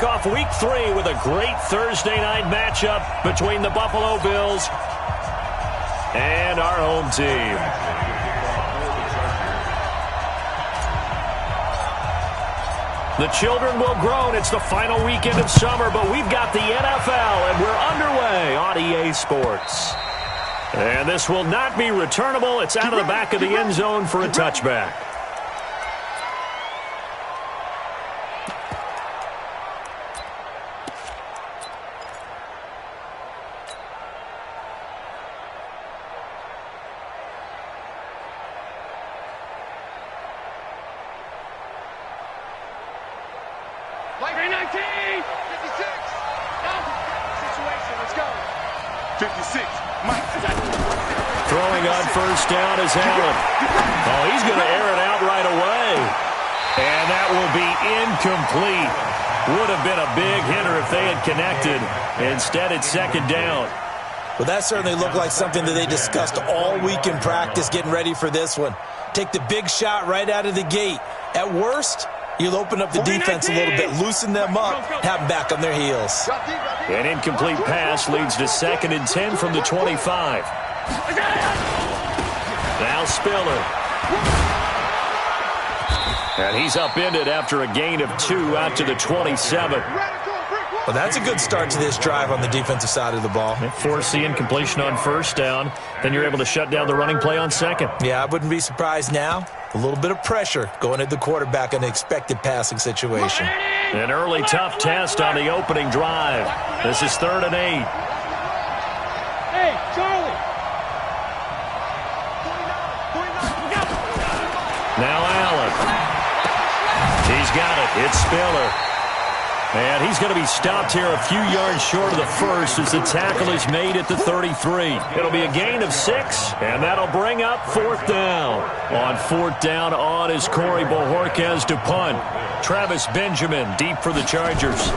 Off week 3 with a great Thursday night matchup between the Buffalo Bills and our home team. The children will groan. It's the final weekend of summer, but we've got the NFL, and we're underway on EA Sports. And this will not be returnable. It's out of the back of the end zone for a touchback. Throwing on first down is Allen. Oh, he's going to air it out right away. And that will be incomplete. Would have been a big hitter if they had connected. Instead, it's second down. Well, that certainly looked like something that they discussed all week in practice, getting ready for this one. Take the big shot right out of the gate. At worst, you'll open up the defense a little bit, loosen them up, have them back on their heels. An incomplete pass leads to 2nd and 10 from the 25. Now Spiller. And he's upended after a gain of 2 out to the 27. Well, that's a good start to this drive on the defensive side of the ball. Force the incompletion on first down. Then you're able to shut down the running play on second. Yeah, I wouldn't be surprised now. A little bit of pressure going at the quarterback in an expected passing situation. An early tough test on the opening drive. This is 3rd and 8. Hey, Charlie. Now Allen. He's got it. It's Spiller. And he's going to be stopped here a few yards short of the first as the tackle is made at the 33. It'll be a gain of 6, and that'll bring up 4th down. On 4th down, on is Corey Bojorquez to punt. Travis Benjamin deep for the Chargers.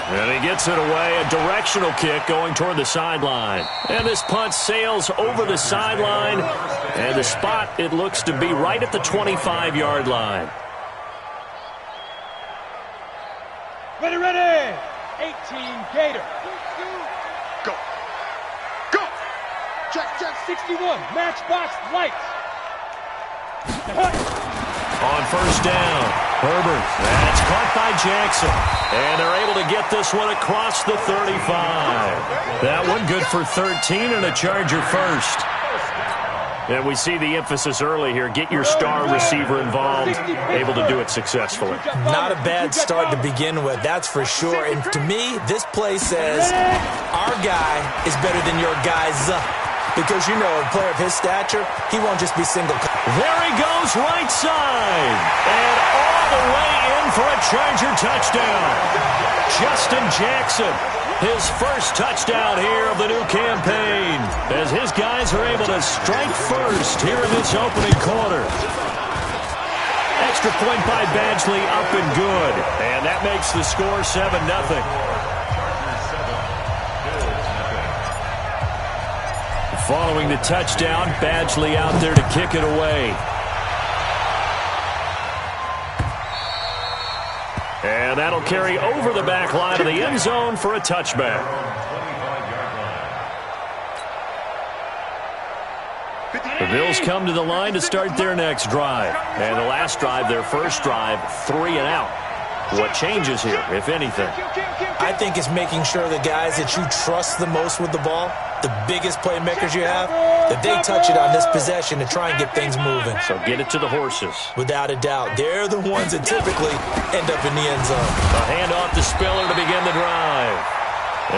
And he gets it away, a directional kick going toward the sideline. And this punt sails over the sideline, and the spot, it looks to be right at the 25-yard line. Ready, ready. 18 Gator. Go. Go. Check, check. 61 Matchbox Lights. On first down, Herbert. That's caught by Jackson. And they're able to get this one across the 35. That one good for 13 and a Charger first. And we see the emphasis early here. Get your star receiver involved. Able to do it successfully. Not a bad start to begin with, that's for sure. And to me, this play says our guy is better than your guy's. Because, you know, a player of his stature, he won't just be single. There he goes, right side. And all the way in for a Charger touchdown. Justin Jackson, his first touchdown here of the new campaign, as his guys are able to strike first here in this opening quarter. Extra point by Badgley, up and good. And that makes the score 7-0. Following the touchdown, Badgley out there to kick it away. And that'll carry over the back line of the end zone for a touchback. The Bills come to the line to start their next drive. And the last drive, their first drive, 3 and out. What changes here, if anything? I think it's making sure the guys that you trust the most with the ball, the biggest playmakers you have, that they touch it on this possession to try and get things moving. So get it to the horses. Without a doubt. They're the ones that typically end up in the end zone. A handoff to Spiller to begin the drive.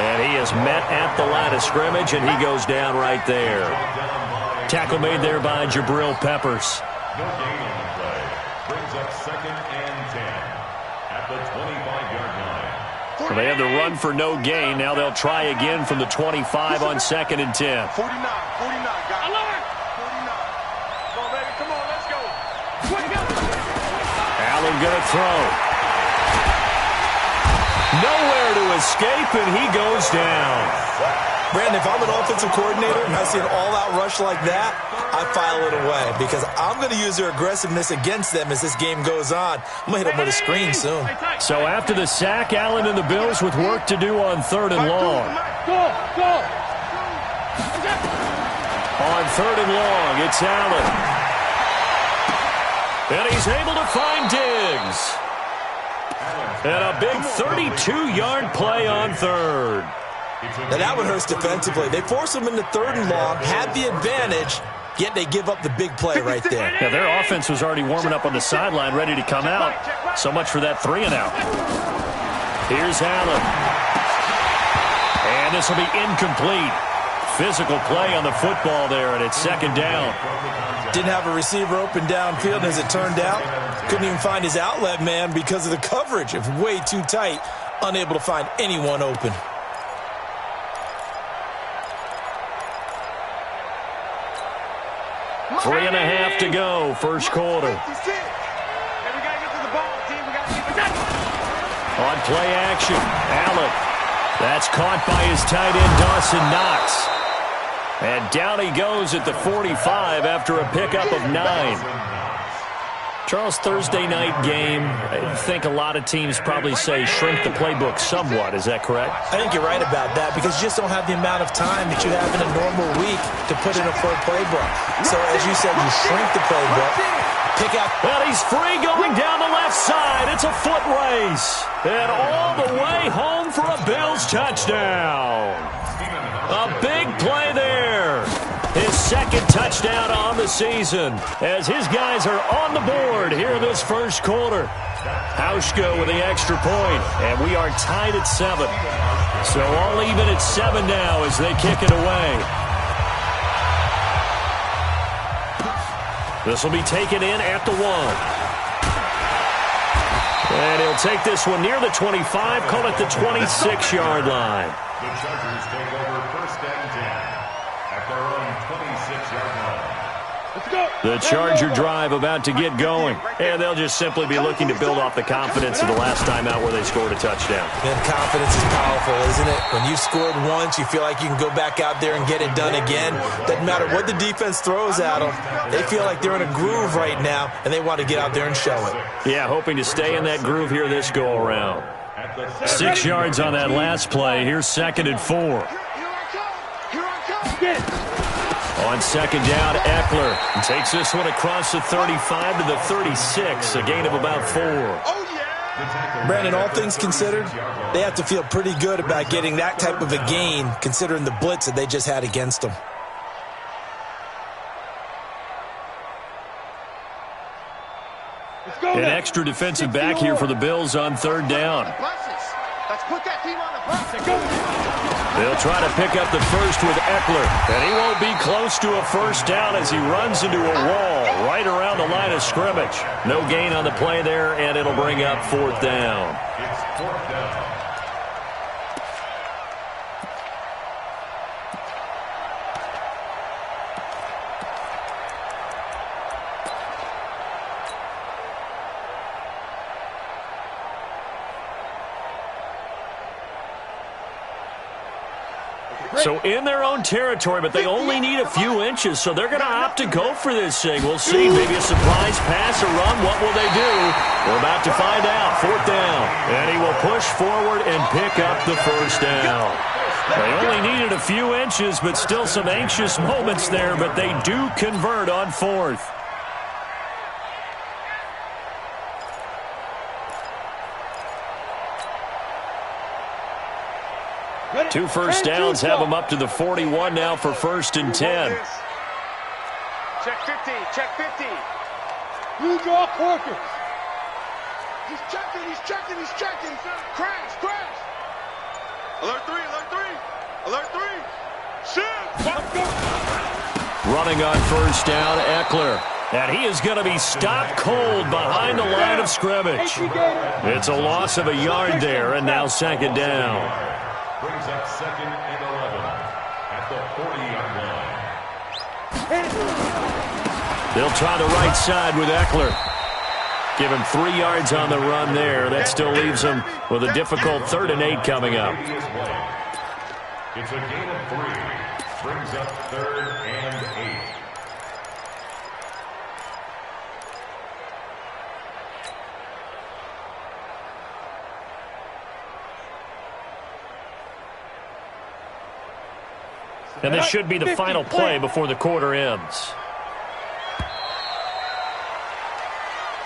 And he is met at the line of scrimmage, and he goes down right there. Tackle made there by Jabril Peppers. No gain on the play. Brings up 2nd and 10 at the 25-yard line. Well, they had the run for no gain. Now they'll try again from the 25 on 2nd and 10. 49, 49, guys. 49. Come on, baby, come on, let's go. Allen gonna throw. Nowhere to escape, and he goes down. Brandon, if I'm an offensive coordinator and I see an all-out rush like that, I file it away because I'm going to use their aggressiveness against them as this game goes on. I'm going to hit them with a screen soon. So after the sack, Allen and the Bills with work to do on 3rd and long. Go! On 3rd and long, it's Allen. And he's able to find Diggs. And a big 32-yard play on 3rd. Now that one hurts defensively. They force them into 3rd and long, had the advantage, yet they give up the big play right there. Yeah, their offense was already warming up on the sideline, ready to come out. So much for that 3 and out. Here's Allen. And this will be incomplete. Physical play on the football there, and it's 2nd down. Didn't have a receiver open downfield, as it turned out. Couldn't even find his outlet man because of the coverage. It was way too tight. Unable to find anyone open. 3.5 to go, first quarter. On play action, Allen. That's caught by his tight end, Dawson Knox. And down he goes at the 45 after a pickup of 9. Charles, Thursday night game, I think a lot of teams probably say shrink the playbook somewhat. Is that correct? I think you're right about that because you just don't have the amount of time that you have in a normal week to put in a full playbook. So as you said, you shrink the playbook, pick out. Well, he's free going down the left side. It's a foot race. And all the way home for a Bills touchdown. A big play there. His 2nd touchdown on the season as his guys are on the board here in this first quarter. Hauschka with the extra point, and we are tied at 7. So all even at 7 now as they kick it away. This will be taken in at the 1. And he'll take this one near the 25, call it the 26-yard line. The Chargers take over 1st and 10 at their own 26-yard line. Let's go. The Charger drive about to get going. And they'll just simply be looking to build off the confidence of the last time out where they scored a touchdown. And confidence is powerful, isn't it? When you've scored once, you feel like you can go back out there and get it done again. Doesn't matter what the defense throws at them. They feel like they're in a groove right now, and they want to get out there and show it. Yeah, hoping to stay in that groove here this go-around. 6 yards on that last play. Here's 2nd and 4. On 2nd down, Eckler takes this one across the 35 to the 36, a gain of about 4. Brandon, all things considered, they have to feel pretty good about getting that type of a gain, considering the blitz that they just had against them. An extra defensive back here for the Bills on 3rd down. Let's put that team on the bus. They'll try to pick up the first with Eckler, and he won't be close to a first down as he runs into a wall right around the line of scrimmage. No gain on the play there, and it'll bring up 4th down. It's 4th down. So in their own territory, but they only need a few inches, so they're going to opt to go for this thing. We'll see. Maybe a surprise pass or run. What will they do? We're about to find out. 4th down. And he will push forward and pick up the first down. They only needed a few inches, but still some anxious moments there, but they do convert on 4th. Two first downs have them up to the 41 now for 1st and 10. Check 50, check 50. You draw Corkers. He's checking, he's checking, he's checking. Crash, crash. Alert 3, alert 3. Alert 3. Shoot. Let's go. Running on 1st down, Eckler. And he is going to be stopped cold behind the line of scrimmage. It's a loss of a yard there, and now 2nd down. Brings up 2nd and 11 at the 40-yard line. They'll try the right side with Eckler. Give him 3 yards on the run there. That still leaves him with a difficult 3rd and 8 coming up. It's a gain of 3. Brings up 3rd and 8. And this should be the final play before the quarter ends.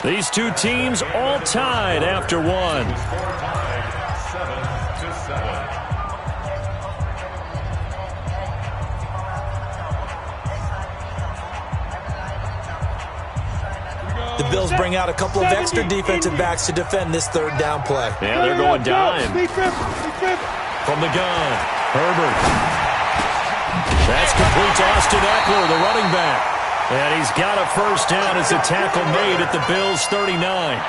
These two teams all tied after one. Score tied 7-7. The Bills bring out a couple of extra defensive backs to defend this third down play. Yeah, they're going dime. From the gun, Herbert. That's complete to Austin Eckler, the running back. And he's got a first down as a tackle made at the Bills' 39.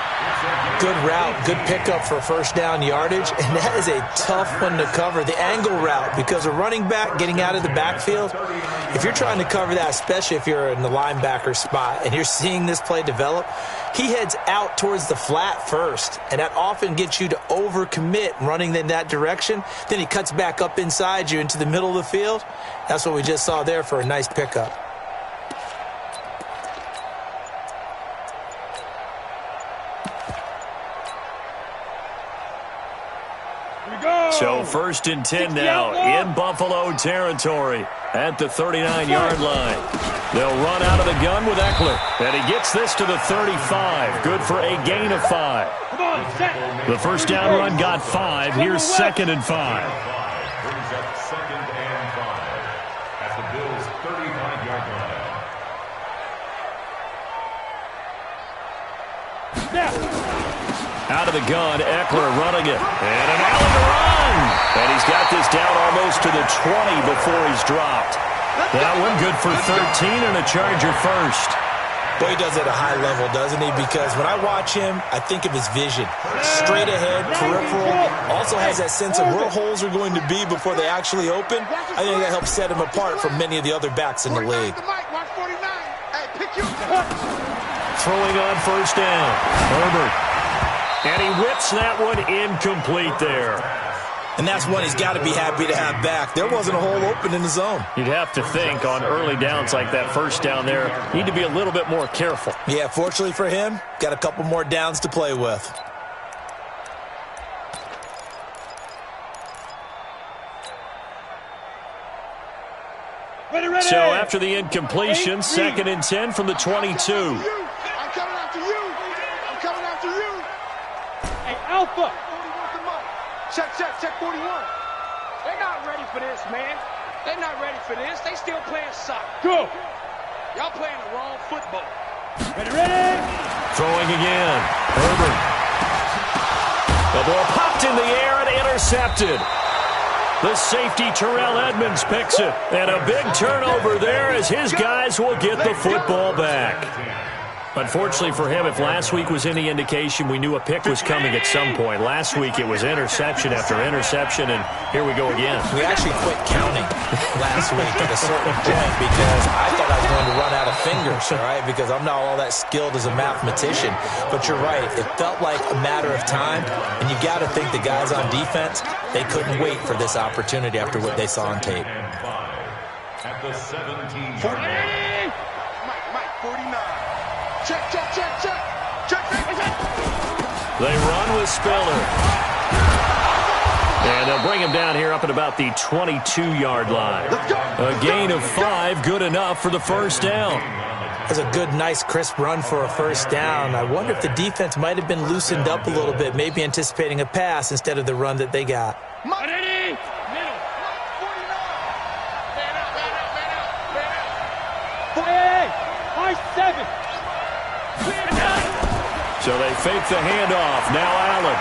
Good route, good pickup for first down yardage, and that is a tough one to cover, the angle route, because a running back getting out of the backfield, if you're trying to cover that, especially if you're in the linebacker spot and you're seeing this play develop, he heads out towards the flat first, and that often gets you to overcommit running in that direction. Then he cuts back up inside you into the middle of the field. That's what we just saw there for a nice pickup. So 1st and 10 now in Buffalo territory at the 39-yard line. They'll run out of the gun with Eckler. And he gets this to the 35. Good for a gain of 5. The first down run got 5. Here's 2nd and 5. Brings up 2nd and 5 at the Bills' 35-yard line. Out of the gun, Eckler running it. And an Allen to run. And he's got this down almost to the 20 before he's dropped. That one good for 13 and a Charger first. Boy, he does it at a high level, doesn't he? Because when I watch him, I think of his vision. Straight ahead, peripheral. Also has that sense of where holes are going to be before they actually open. I think that helps set him apart from many of the other backs in the league. Throwing on first down. Herbert. And he whips that one incomplete there. And that's one he's got to be happy to have back. There wasn't a hole open in the zone. You'd have to think on early downs like that first down there, need to be a little bit more careful. Yeah, fortunately for him, got a couple more downs to play with. So after the incompletion, 2nd and 10 from the 22. I'm coming after you. I'm coming after you. Hey, Alpha. Check 41. They're not ready for this, man. They're not ready for this. They still playing soccer. Go. Y'all playing the wrong football. Ready. Throwing again. Herbert. The ball popped in the air and intercepted. The safety, Terrell Edmonds, picks it. And a big turnover there as his guys will get the football back. Unfortunately for him, if last week was any indication, we knew a pick was coming at some point. Last week it was interception after interception, and here we go again. We actually quit counting last week at a certain point because I thought I was going to run out of fingers, all right, because I'm not all that skilled as a mathematician. But you're right. It felt like a matter of time, and you got to think the guys on defense, they couldn't wait for this opportunity after what they saw on tape. At the 17-yard line. Mike, 49. Check. They run with Spiller. And they'll bring him down here up at about the 22-yard line. A gain of 5, good enough for the first down. That's a good, nice, crisp run for a first down. I wonder if the defense might have been loosened up a little bit, maybe anticipating a pass instead of the run that they got. Ready? Middle. 49. Hey, I-7. So they fake the handoff. Now Allen.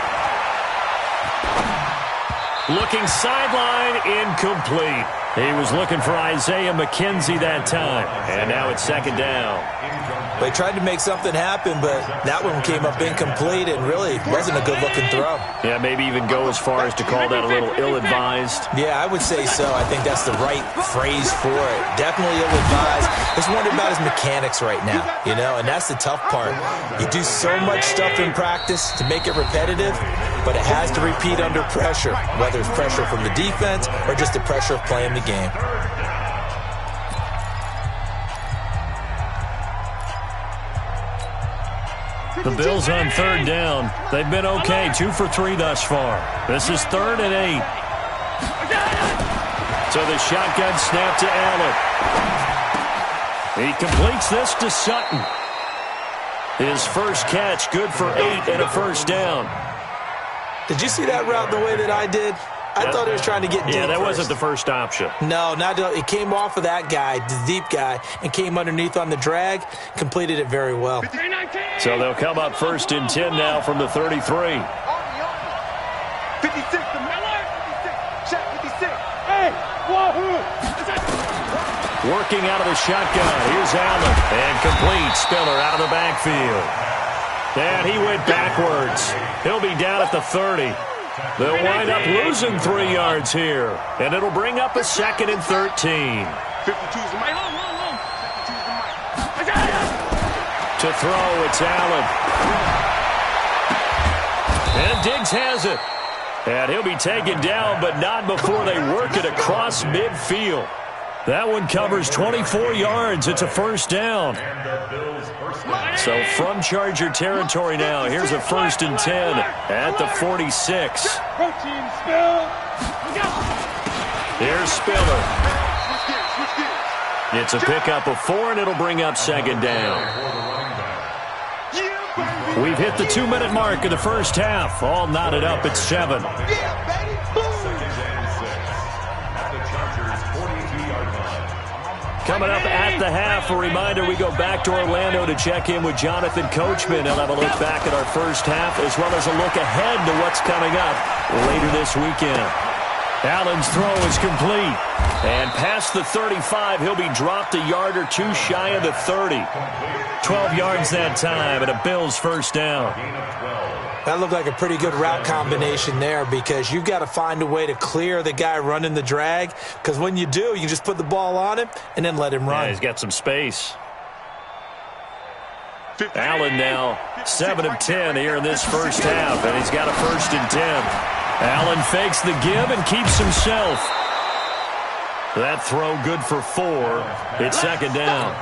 Looking sideline, incomplete. He was looking for Isaiah McKenzie that time. And now it's second down. They tried to make something happen, but that one came up incomplete and really wasn't a good-looking throw. Yeah, maybe even go as far as to call that a little ill-advised. Yeah, I would say so. I think that's the right phrase for it. Definitely ill-advised. Just wondering about his mechanics right now, you know, and that's the tough part. You do so much stuff in practice to make it repetitive, but it has to repeat under pressure, whether it's pressure from the defense or just the pressure of playing the game. The Bills on third down. They've been okay, 2 for 3 thus far. This is 3rd and 8. So the shotgun snap to Allen. He completes this to Sutton. His first catch, good for 8 and a first down. Did you see that route the way that I did? I thought he was trying to get deep. Yeah, that wasn't the first first option. No, it came off of that guy, the deep guy, and came underneath on the drag, completed it very well. So they'll come up 1st and 10 now from the 33. 56, the Miller, 56, check 56. Hey, wahoo! Working out of the shotgun. Here's Allen. And complete. Spiller out of the backfield. And he went backwards. He'll be down at the 30. They'll wind up losing 3 yards here. And it'll bring up a 2nd and 13. 52's the mic. To throw, it's Allen. And Diggs has it. And he'll be taken down, but not before they work it across midfield. That one covers 24 yards. It's a first down. So from Charger territory now, here's a 1st and 10 at the 46. Protein spill. Here's Spiller. It's a pickup of 4, and it'll bring up 2nd down. We've hit the 2-minute mark of the first half. All knotted up at 7. Coming up at the half, a reminder, we go back to Orlando to check in with Jonathan Coachman. He'll have a look back at our first half as well as a look ahead to what's coming up later this weekend. Allen's throw is complete. And past the 35, he'll be dropped a yard or 2 shy of the 30. 12 yards that time and a Bills first down. That looked like a pretty good route combination there because you've got to find a way to clear the guy running the drag because when you do, you just put the ball on him and then let him run. Yeah, he's got some space. Allen now 7 of 10 here in this first half, and he's got a 1st and 10. Allen fakes the give and keeps himself. That throw good for 4. It's 2nd down.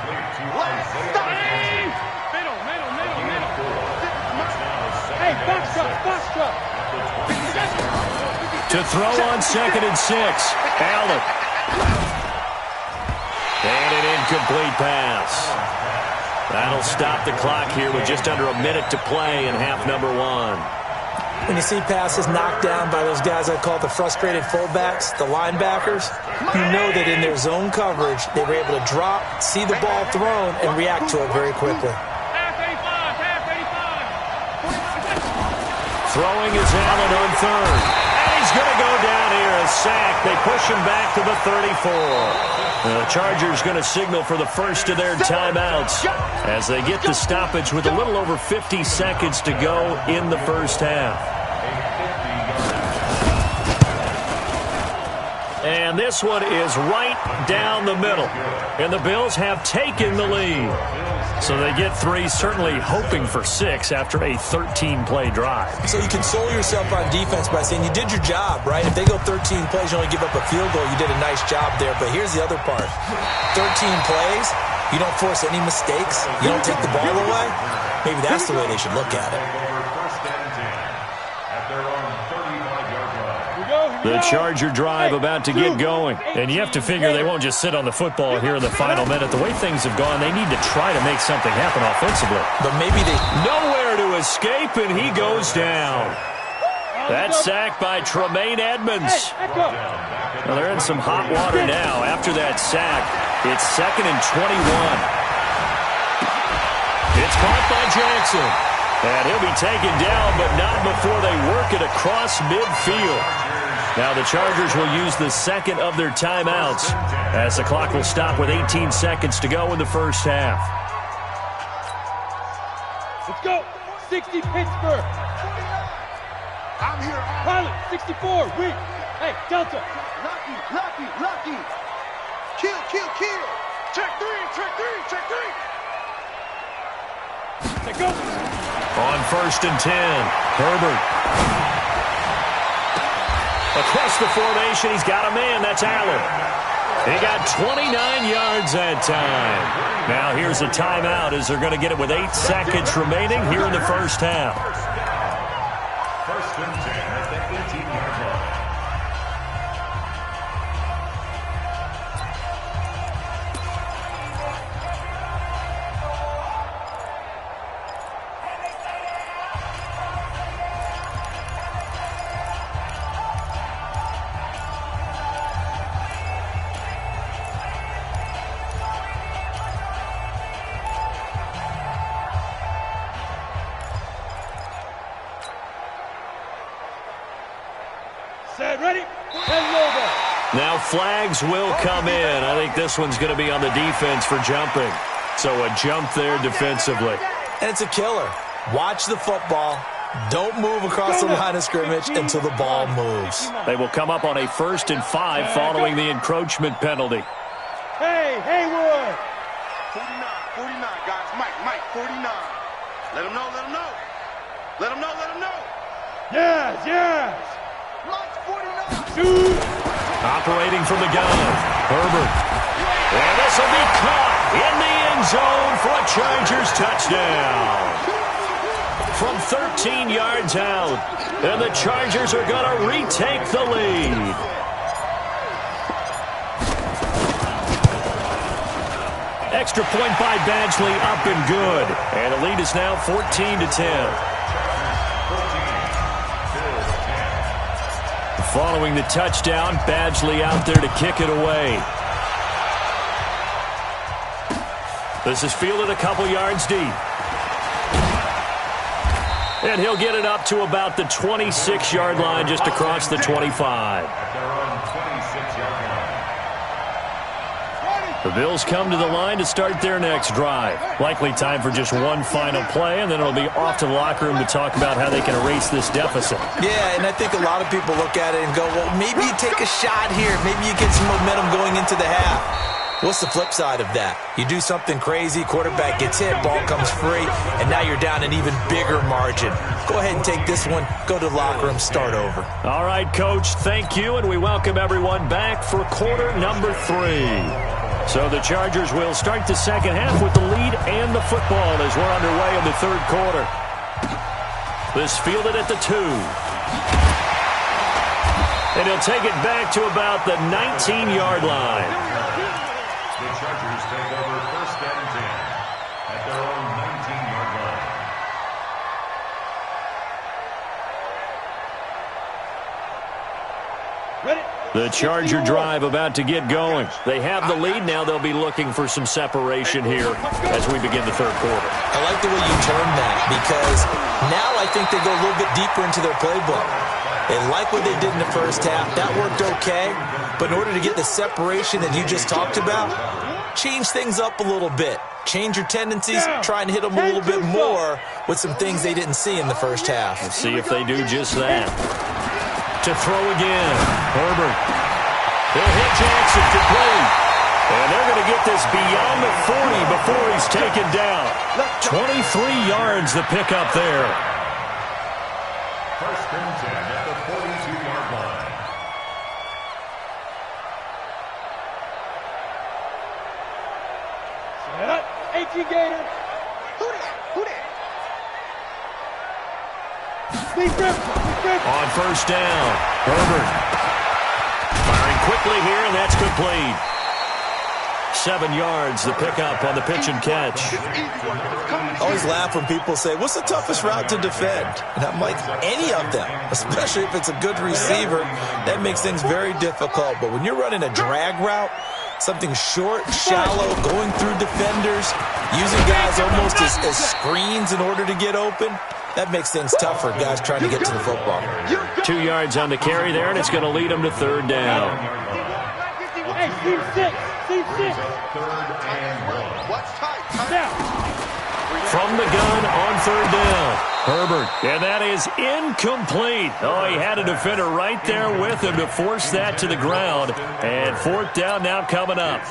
Hey, box truck. To throw on 2nd and 6. Allen. And an incomplete pass. That'll stop the clock here with just under a minute to play in half number 1. When you see passes knocked down by those guys I call the frustrated fullbacks, the linebackers, you know that in their zone coverage, they were able to drop, see the ball thrown, and react to it very quickly. Throwing is Allen on 3rd. And he's going to go down here. A sack. They push him back to the 34. The Chargers going to signal for the first of their timeouts as they get the stoppage with a little over 50 seconds to go in the first half. And this one is right down the middle. And the Bills have taken the lead. So they get 3, certainly hoping for 6 after a 13-play drive. So you console yourself on defense by saying you did your job, right? If they go 13 plays, you only give up a field goal, you did a nice job there. But here's the other part. 13 plays, you don't force any mistakes, you don't take the ball away. Maybe that's the way they should look at it. The Charger drive about to get going. And you have to figure they won't just sit on the football here in the final minute. The way things have gone, they need to try to make something happen offensively. But maybe they... Nowhere to escape, and he goes down. That sack by Tremaine Edmonds. Well, they're in some hot water now. After that sack, it's 2nd and 21. It's caught by Jackson. And he'll be taken down, but not before they work it across midfield. Now the Chargers will use the second of their timeouts as the clock will stop with 18 seconds to go in the first half. Let's go. 60 Pittsburgh. I'm here. Pilot, 64. Weak. Hey, Delta. Lucky. Kill. Check three. Let's go. On 1st and 10, Herbert. Across the formation, he's got a man. That's Allen. He got 29 yards that time. Now here's a timeout as they're going to get it with 8 seconds remaining here in the first half. 1st and 10 at the 18-yard line. Set, ready? And over. Now flags will come in. I think this one's going to be on the defense for jumping. So a jump there defensively. And it's a killer. Watch the football. Don't move across the line of scrimmage until the ball moves. They will come up on a 1st and 5 following the encroachment penalty. Hey, Haywood. 49, guys. Mike, 49. Let him know. Yes. Mike's 49. Shoot. Operating from the gun, Herbert. And this will be caught in the end zone for a Chargers touchdown. From 13 yards out, and the Chargers are going to retake the lead. Extra point by Badgley, up and good. And the lead is now 14-10. Following the touchdown, Badgley out there to kick it away. This is fielded a couple yards deep. And he'll get it up to about the 26-yard line, just across the 25. The Bills come to the line to start their next drive. Likely time for just one final play, and then it'll be off to the locker room to talk about how they can erase this deficit. Yeah, and I think a lot of people look at it and go, well, maybe you take a shot here. Maybe you get some momentum going into the half. What's the flip side of that? You do something crazy, quarterback gets hit, ball comes free, and now you're down an even bigger margin. Go ahead and take this one, go to the locker room, start over. All right, Coach, thank you, and we welcome everyone back for quarter number 3. So the Chargers will start the second half with the lead and the football as we're underway in the third quarter. This fielded at the 2. And he'll take it back to about the 19-yard line. The Chargers take over 1st and 10 at their own 19-yard line. Ready? The Charger drive about to get going. They have the lead. Now they'll be looking for some separation here as we begin the third quarter. I like the way you termed that because now I think they go a little bit deeper into their playbook. They like what they did in the first half. That worked okay. But in order to get the separation that you just talked about, change things up a little bit. Change your tendencies, try and hit them a little bit more with some things they didn't see in the first half. Let's see if they do just that. To throw again, Herbert. They'll hit Jackson complete. And they're going to get this beyond the 40 before he's taken down. 23 yards the pickup there. 1st and 10 at the 42-yard line. Set. 18 Gator. Who that? Deep grip. On 1st down, Herbert. Firing quickly here, and that's complete. 7 yards, the pickup on the pitch and catch. I always laugh when people say, what's the toughest route to defend? And I'm like, any of them, especially if it's a good receiver. That makes things very difficult. But when you're running a drag route, something short, shallow, going through defenders, using guys almost as screens in order to get open, That makes things tough for guys trying to get to the football. 2 yards on the carry there, and it's going to lead them to third down. Hey, team 6. Team 6. What's tight? Now. From the gun on third down. Herbert, and that is incomplete. Oh, he had a defender right there with him to force that to the ground. And fourth down now coming up.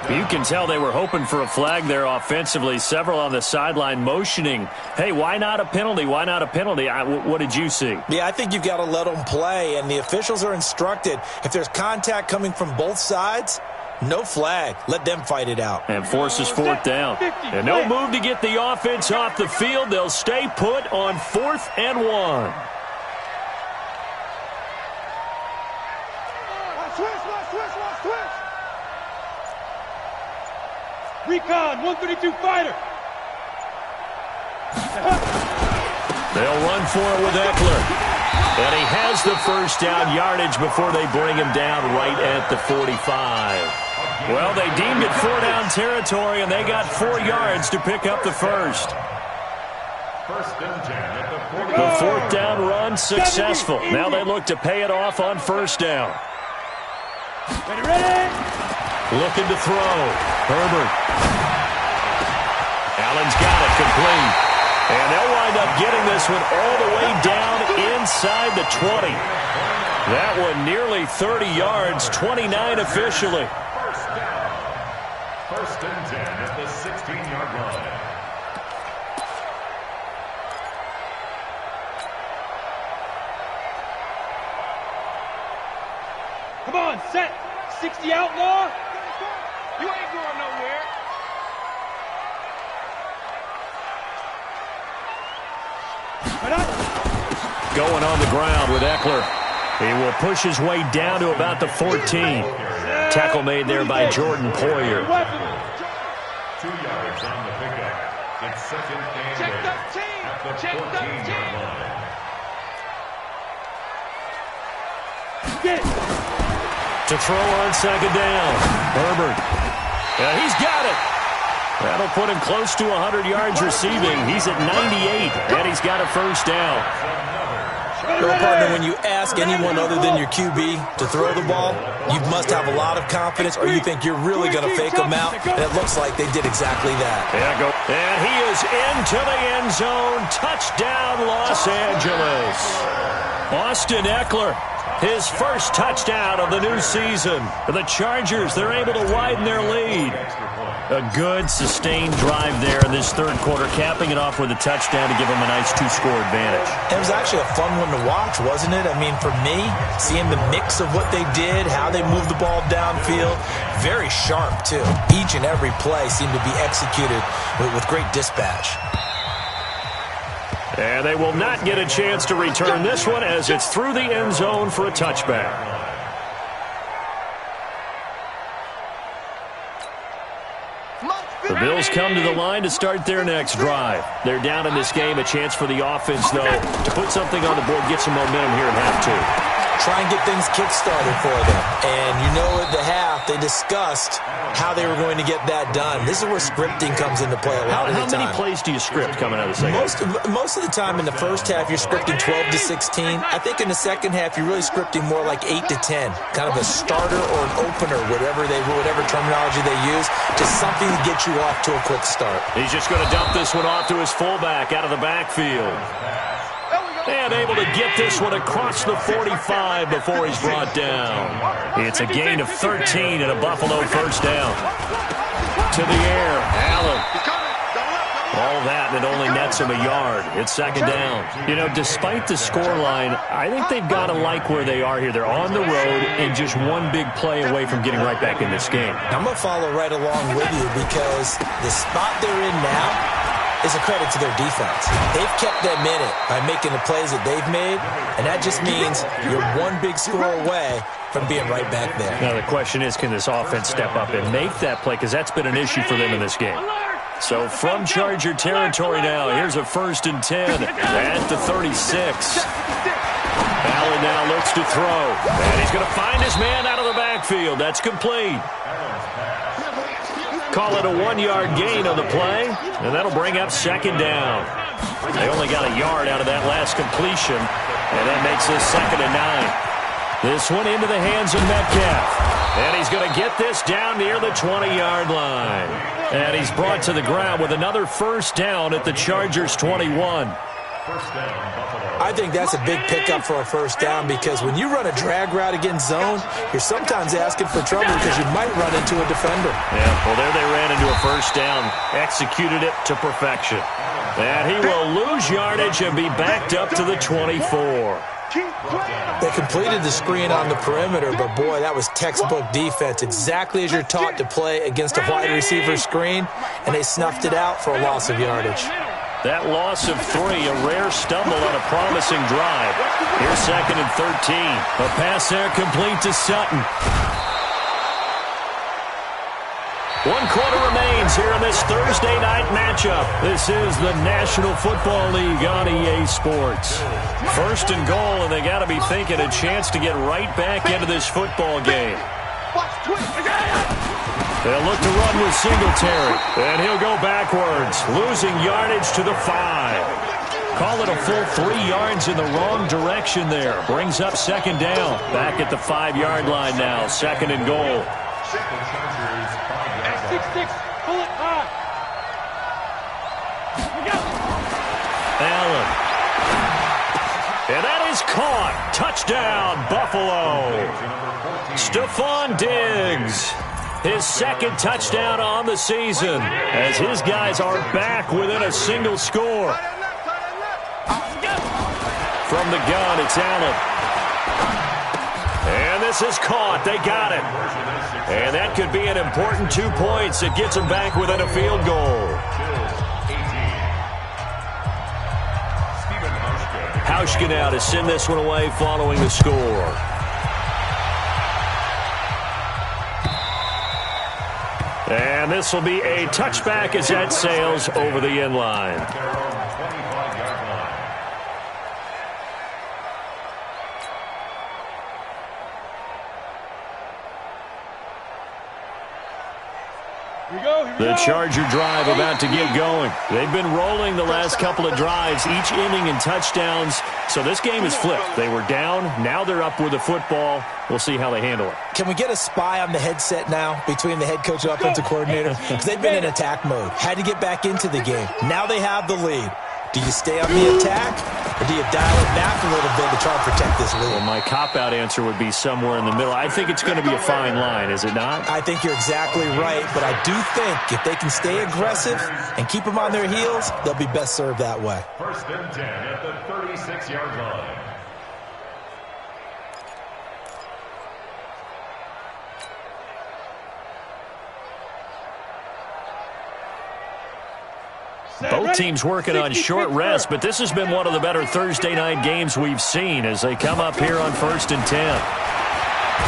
You can tell they were hoping for a flag there offensively. Several on the sideline motioning. Hey, why not a penalty? Why not a penalty? What did you see? Yeah, I think you've got to let them play, and the officials are instructed. If there's contact coming from both sides, no flag. Let them fight it out. And forces fourth down. And no move to get the offense off the field. They'll stay put on 4th and 1. Switch. Recon, 132 fighter. They'll run for it with Eckler. And he has the first down yardage before they bring him down right at the 45. Well, they deemed it 4-down territory, and they got 4 yards to pick up the first. First and 10 at the 40. The fourth down run successful. Now they look to pay it off on first down. Ready? Looking to throw. Herbert. Allen's got it complete. And they'll wind up getting this one all the way down inside the 20. That one nearly 30 yards, 29 officially. First down. First and 10 at the 16-yard line. Come on, set. 60 outlaw. You ain't going nowhere. Going on the ground with Eckler. He will push his way down to about the 14. Tackle made there by Jordan Poyer. 2 yards on the pickup. It's second and Check 8 the team. at the Check the 14-yard team. line. To throw on second down. Herbert. Yeah, he's got it. That'll put him close to 100 yards receiving. He's at 98, and he's got a first down. Well, partner, when you ask anyone other than your QB to throw the ball, you must have a lot of confidence, or you think you're really going to fake them out, and it looks like they did exactly that. Yeah, go. And he is into the end zone. Touchdown, Los Angeles. Austin Eckler, his first touchdown of the new season. For the Chargers, they're able to widen their lead. A good, sustained drive there in this third quarter, capping it off with a touchdown to give them a nice 2-score advantage. It was actually a fun one to watch, wasn't it? I mean, for me, seeing the mix of what they did, how they moved the ball downfield, very sharp, too. Each and every play seemed to be executed with great dispatch. And they will not get a chance to return this one as it's through the end zone for a touchback. The Bills come to the line to start their next drive. They're down in this game. A chance for the offense, though, to put something on the board, get some momentum here at half two. Try and get things kick-started for them. And you know at the half, they discussed how they were going to get that done. This is where scripting comes into play a lot of the time. How many plays do you script coming out of the second? Most of the time in the first half, you're scripting 12 to 16. I think in the second half, you're really scripting more like 8 to 10. Kind of a starter or an opener, whatever terminology they use. Just something to get you off to a quick start. He's just going to dump this one off to his fullback out of the backfield. And able to get this one across the 45 before he's brought down. It's a gain of 13 and a Buffalo first down. To the air, Allen. All that, and it only nets him a yard. It's second down. You know, despite the scoreline, I think they've got to like where they are here. They're on the road and just one big play away from getting right back in this game. I'm going to follow right along with you because the spot they're in now is a credit to their defense. They've kept them in it by making the plays that they've made, and that just means you're one big score away from being right back there. Now the question is, can this offense step up and make that play? Because that's been an issue for them in this game. So from Charger territory now, here's a 1st and 10 at the 36. Allen now looks to throw, and he's going to find his man out of the backfield. That's complete. Call it a 1-yard gain on the play, and that'll bring up second down. They only got a yard out of that last completion, and that makes this 2nd and 9. This one into the hands of Metcalf. And he's going to get this down near the 20-yard line. And he's brought to the ground with another first down at the Chargers' 21. I think that's a big pickup for a first down because when you run a drag route against zone, you're sometimes asking for trouble because you might run into a defender. Yeah, well, there they ran into a first down, executed it to perfection. And he will lose yardage and be backed up to the 24. They completed the screen on the perimeter, but boy, that was textbook defense, exactly as you're taught to play against a wide receiver screen, and they snuffed it out for a loss of yardage. That loss of 3, a rare stumble on a promising drive. Here's 2nd and 13. A pass there complete to Sutton. 1 quarter remains here in this Thursday night matchup. This is the National Football League on EA Sports. 1st and goal, and they got to be thinking a chance to get right back into this football game. They'll look to run with Singletary, and he'll go backwards, losing yardage to the 5. Call it a full 3 yards in the wrong direction there. Brings up 2nd down. Back at the 5-yard line now, 2nd and goal. 6-6, pull it high. Allen. And that is caught. Touchdown, Buffalo. Stephon Diggs. His 2nd touchdown on the season as his guys are back within a single score. From the gun, it's Allen. And this is caught. They got it. And that could be an important 2 points. It gets them back within a field goal. Hauschka now to send this one away following the score. And this will be a touchback as that sails over the end line. The Charger drive about to get going. They've been rolling the last couple of drives, each ending in touchdowns. So this game is flipped. They were down. Now they're up with the football. We'll see how they handle it. Can we get a spy on the headset now between the head coach and offensive coordinator? Because they've been in attack mode. Had to get back into the game. Now they have the lead. Do you stay on the attack, or do you dial it back a little bit to try and protect this lead? Well, my cop-out answer would be somewhere in the middle. I think it's going to be a fine line, is it not? I think you're exactly right, but I do think if they can stay aggressive and keep them on their heels, they'll be best served that way. 1st and 10 at the 36-yard line. Both teams working on short rest, but this has been one of the better Thursday night games we've seen as they come up here on 1st and 10.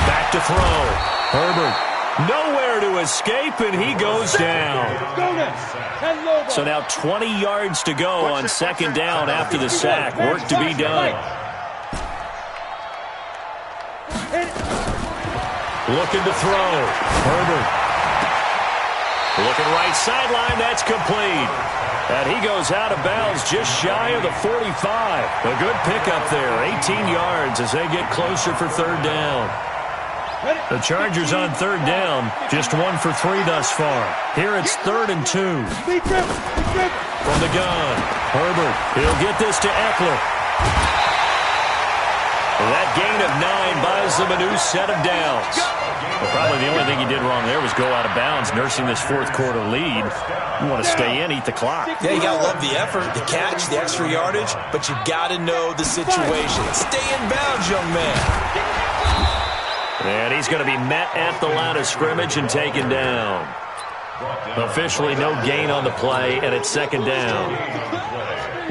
Back to throw. Herbert nowhere to escape, and he goes down. So now 20 yards to go on 2nd down after the sack. Work to be done. Looking to throw. Herbert. Looking right sideline. That's complete. And he goes out of bounds just shy of the 45. A good pickup there. 18 yards as they get closer for 3rd down. The Chargers on 3rd down. Just 1 for 3 thus far. Here it's 3rd and 2. From the gun. Herbert. He'll get this to Eckler. That gain of 9 buys them a new set of downs. Well, probably the only thing he did wrong there was go out of bounds, nursing this 4th quarter lead. You want to stay in, eat the clock. Yeah, you got to love the effort, the catch, the extra yardage, but you got to know the situation. Stay in bounds, young man. And he's going to be met at the line of scrimmage and taken down. Officially no gain on the play, and it's 2nd down.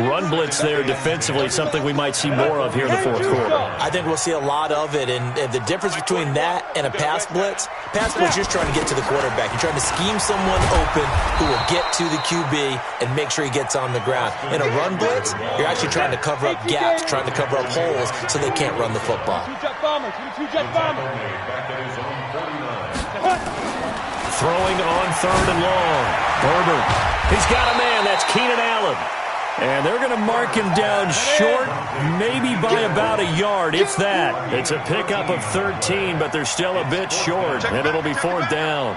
Run blitz there defensively, something we might see more of here in the 4th quarter. I think we'll see a lot of it, and the difference between that and a pass blitz, you're just trying to get to the quarterback. You're trying to scheme someone open who will get to the QB and make sure he gets on the ground. In a run blitz, you're actually trying to cover up gaps, trying to cover up holes so they can't run the football. Throwing on 3rd and long. Herbert. He's got a man. That's Keenan Allen. And they're going to mark him down short, maybe by about a yard, if that. It's a pickup of 13, but they're still a bit short, and it'll be 4th down.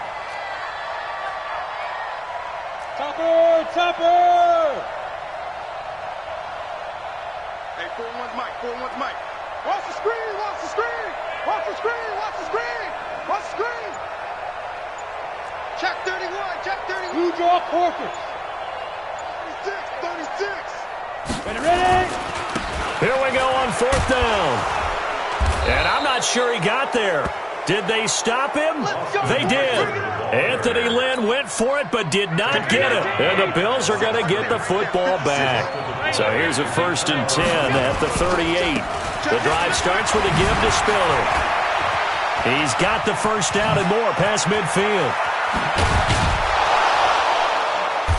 Topper! Hey, 4-1's Mike, 4-1's Mike. Watch the screen, watch the screen! Watch the screen, watch the screen! Watch the screen! Check 31, check 31! Blue draw quarters. 36. Ready? Here we go on 4th down. And I'm not sure he got there. Did they stop him? They did. Anthony Lynn went for it but did not get it. And the Bills are going to get the football back. So here's a 1st and 10 at the 38. The drive starts with a give to Spiller. He's got the 1st down and more past midfield.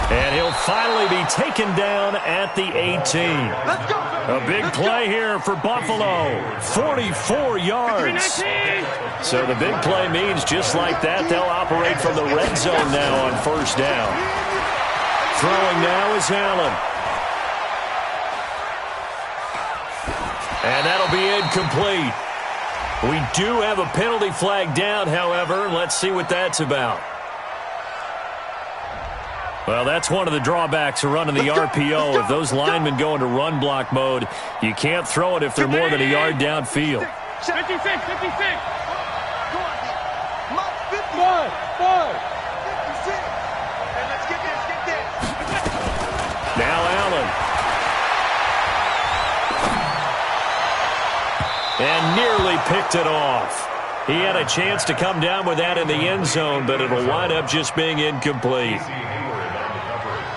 And he'll finally be taken down at the 18. A big play here for Buffalo. 44 yards. So the big play means just like that, they'll operate from the red zone now on 1st down. Throwing now is Allen. And that'll be incomplete. We do have a penalty flag down, however. Let's see what that's about. Well, that's one of the drawbacks of running the RPO. If those linemen go into run block mode, you can't throw it if they're more than a yard downfield. 56. Five. 56. Okay, let's get this. Now Allen. And nearly picked it off. He had a chance to come down with that in the end zone, but it'll wind up just being incomplete.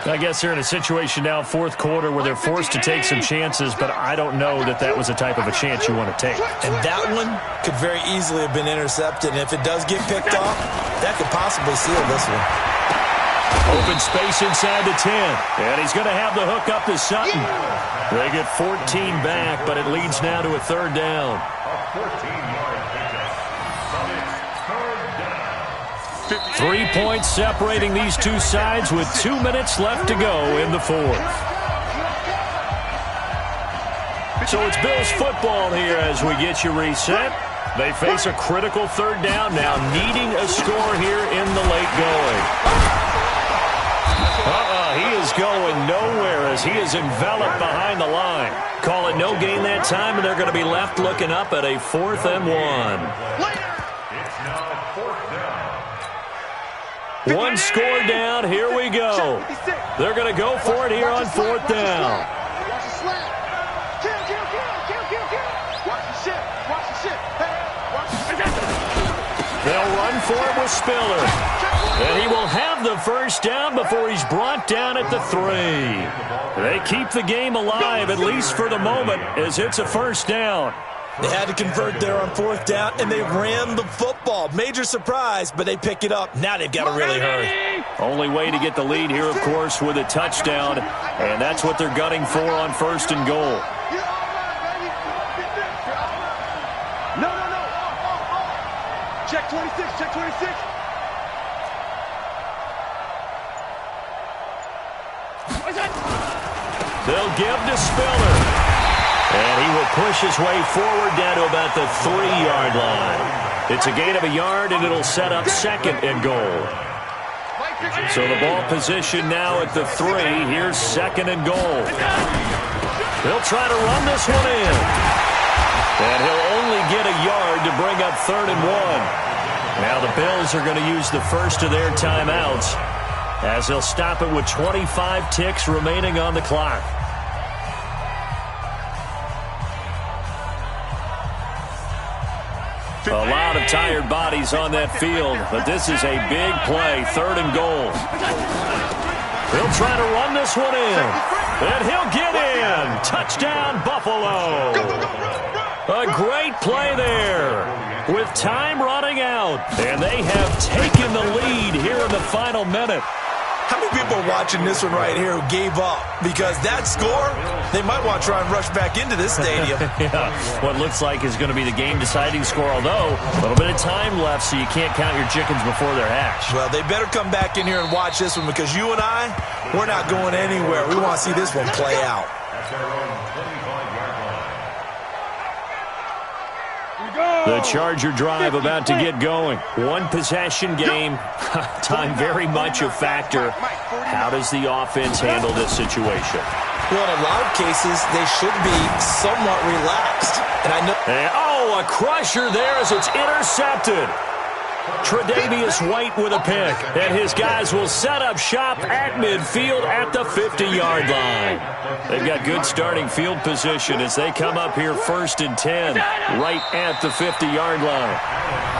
I guess they're in a situation now, 4th quarter, where they're forced to take some chances, but I don't know that that was the type of a chance you want to take. And that one could very easily have been intercepted, and if it does get picked off, that could possibly seal this one. Open space inside the 10, and he's going to have the hook up to Sutton. They get 14 back, but it leads now to a 3rd down. A 14-yard pickup. But it's 3rd down. 3 points separating these two sides with 2 minutes left to go in the 4th. So it's Bills football here as we get you reset. They face a critical 3rd down now, needing a score here in the late going. He is going nowhere as he is enveloped behind the line. Call it no gain that time, and they're going to be left looking up at a 4th and 1. It's now 4th down. One score down. Here we go. They're going to go for it here on 4th down. Watch the slap. Kill. Watch the shit. Hey, watch the shit. They'll run for it with Spiller. And he will have the 1st down before he's brought down at the 3. They keep the game alive, at least for the moment, as it's a 1st down. They had to convert there on 4th down, and they ran the football. Major surprise, but they pick it up. Now they've got to really hurry. Only way to get the lead here, of course, with a touchdown, and that's what they're gunning for on 1st and goal. No. Check 26. They'll give to Spiller. And he will push his way forward down to about the 3-yard line. It's a gain of a yard, and it'll set up 2nd and goal. So the ball position now at the 3. Here's 2nd and goal. He'll try to run this one in. And he'll only get a yard to bring up 3rd and 1. Now the Bills are going to use the first of their timeouts as they'll stop it with 25 ticks remaining on the clock. A lot of tired bodies on that field, but this is a big play, 3rd and goal. He'll try to run this one in, and he'll get in. Touchdown, Buffalo. A great play there with time running out, and they have taken the lead here in the final minute. How many people are watching this one right here who gave up? Because that score, they might want to try and rush back into this stadium. Yeah, what looks like is going to be the game-deciding score, although a little bit of time left, so you can't count your chickens before they're hatched. Well, they better come back in here and watch this one, because you and I, we're not going anywhere. We want to see this one play out. At their own 25-yard line. The Charger drive about to get going. One possession game. Time very much a factor. How does the offense handle this situation? Well, in a lot of cases, they should be somewhat relaxed. And I know. Oh, a crusher there as it's intercepted. Tre'Davious White with a pick, and his guys will set up shop at midfield at the 50-yard line. They've got good starting field position as they come up here 1st and 10, right at the 50-yard line.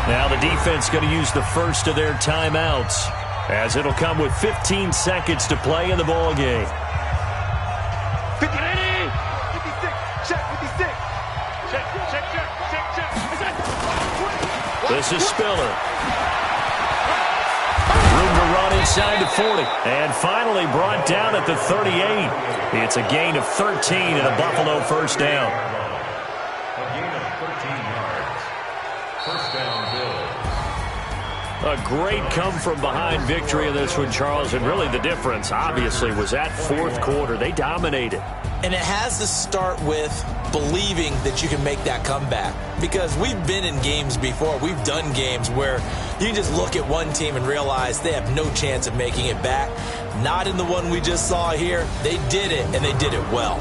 Now the defense going to use the first of their timeouts, as it'll come with 15 seconds to play in the ball game. 56, check, 56. Check. This is Spiller. Room to run inside the 40. And finally brought down at the 38. It's a gain of 13 and a Buffalo first down. A gain of 13 yards. First down, Bills. A great come-from-behind victory in this one, Charles. And really the difference, obviously, was that fourth quarter. They dominated. And it has to start with believing that you can make that comeback. Because we've been in games before. We've done games where you can just look at one team and realize they have no chance of making it back. Not in the one we just saw here. They did it, and they did it well.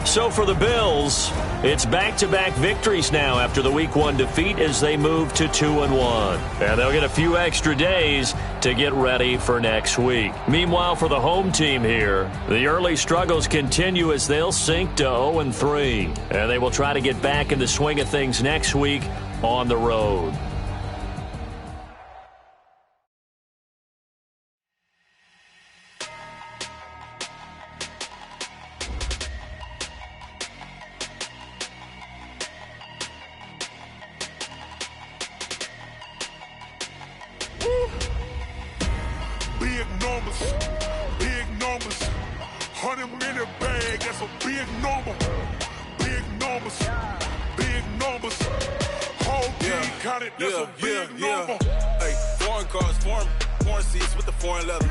So for the Bills, it's back-to-back victories now after the Week 1 defeat as they move to 2-1. And they'll get a few extra days to get ready for next week. Meanwhile, for the home team here, the early struggles continue as they'll sink to 0-3. And they will try to get back in the swing of things next week on the road. Big numbers, 100-minute bag, that's a big number. Big numbers, whole team counted, that's a big number. Hey, foreign cars, foreign seats with the foreign leather.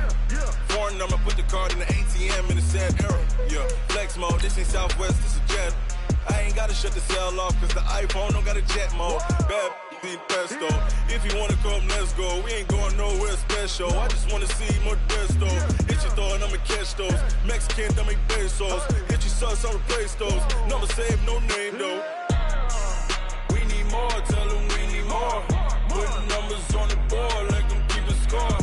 Foreign number, put the card in the ATM in the sad era. Yeah, flex mode, this ain't Southwest, this is Jet. I ain't gotta shut the cell off, cause the iPhone don't got a jet mode. Bad need pesto. If you wanna come, let's go. We ain't going nowhere special. I just wanna see more desto. Hit your thought, I'ma catch those. Mexican, don't make pesos. Hit your sauce, I'll replace those. Number save, no name though. We need more, tell them we need more. Putting numbers on the board, like them keep a score.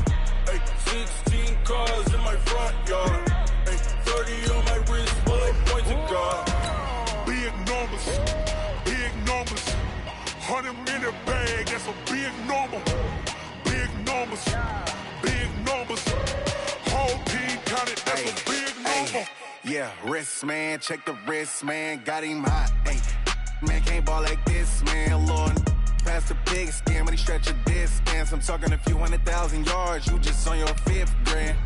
Hey, 16 cars in my front yard. Hey, 30 on my wrist, bullet point to God. Big numbers, 100-minute bag, that's a big number. Big numbers, whole team counted, that's a big number. Yeah, wrist man, check the wrist man, got him hot. Ay, man can't ball like this, man. Lord, past the pig skin when he stretch a disc. I'm talking a few 100,000 yards, you just on your 5th grand.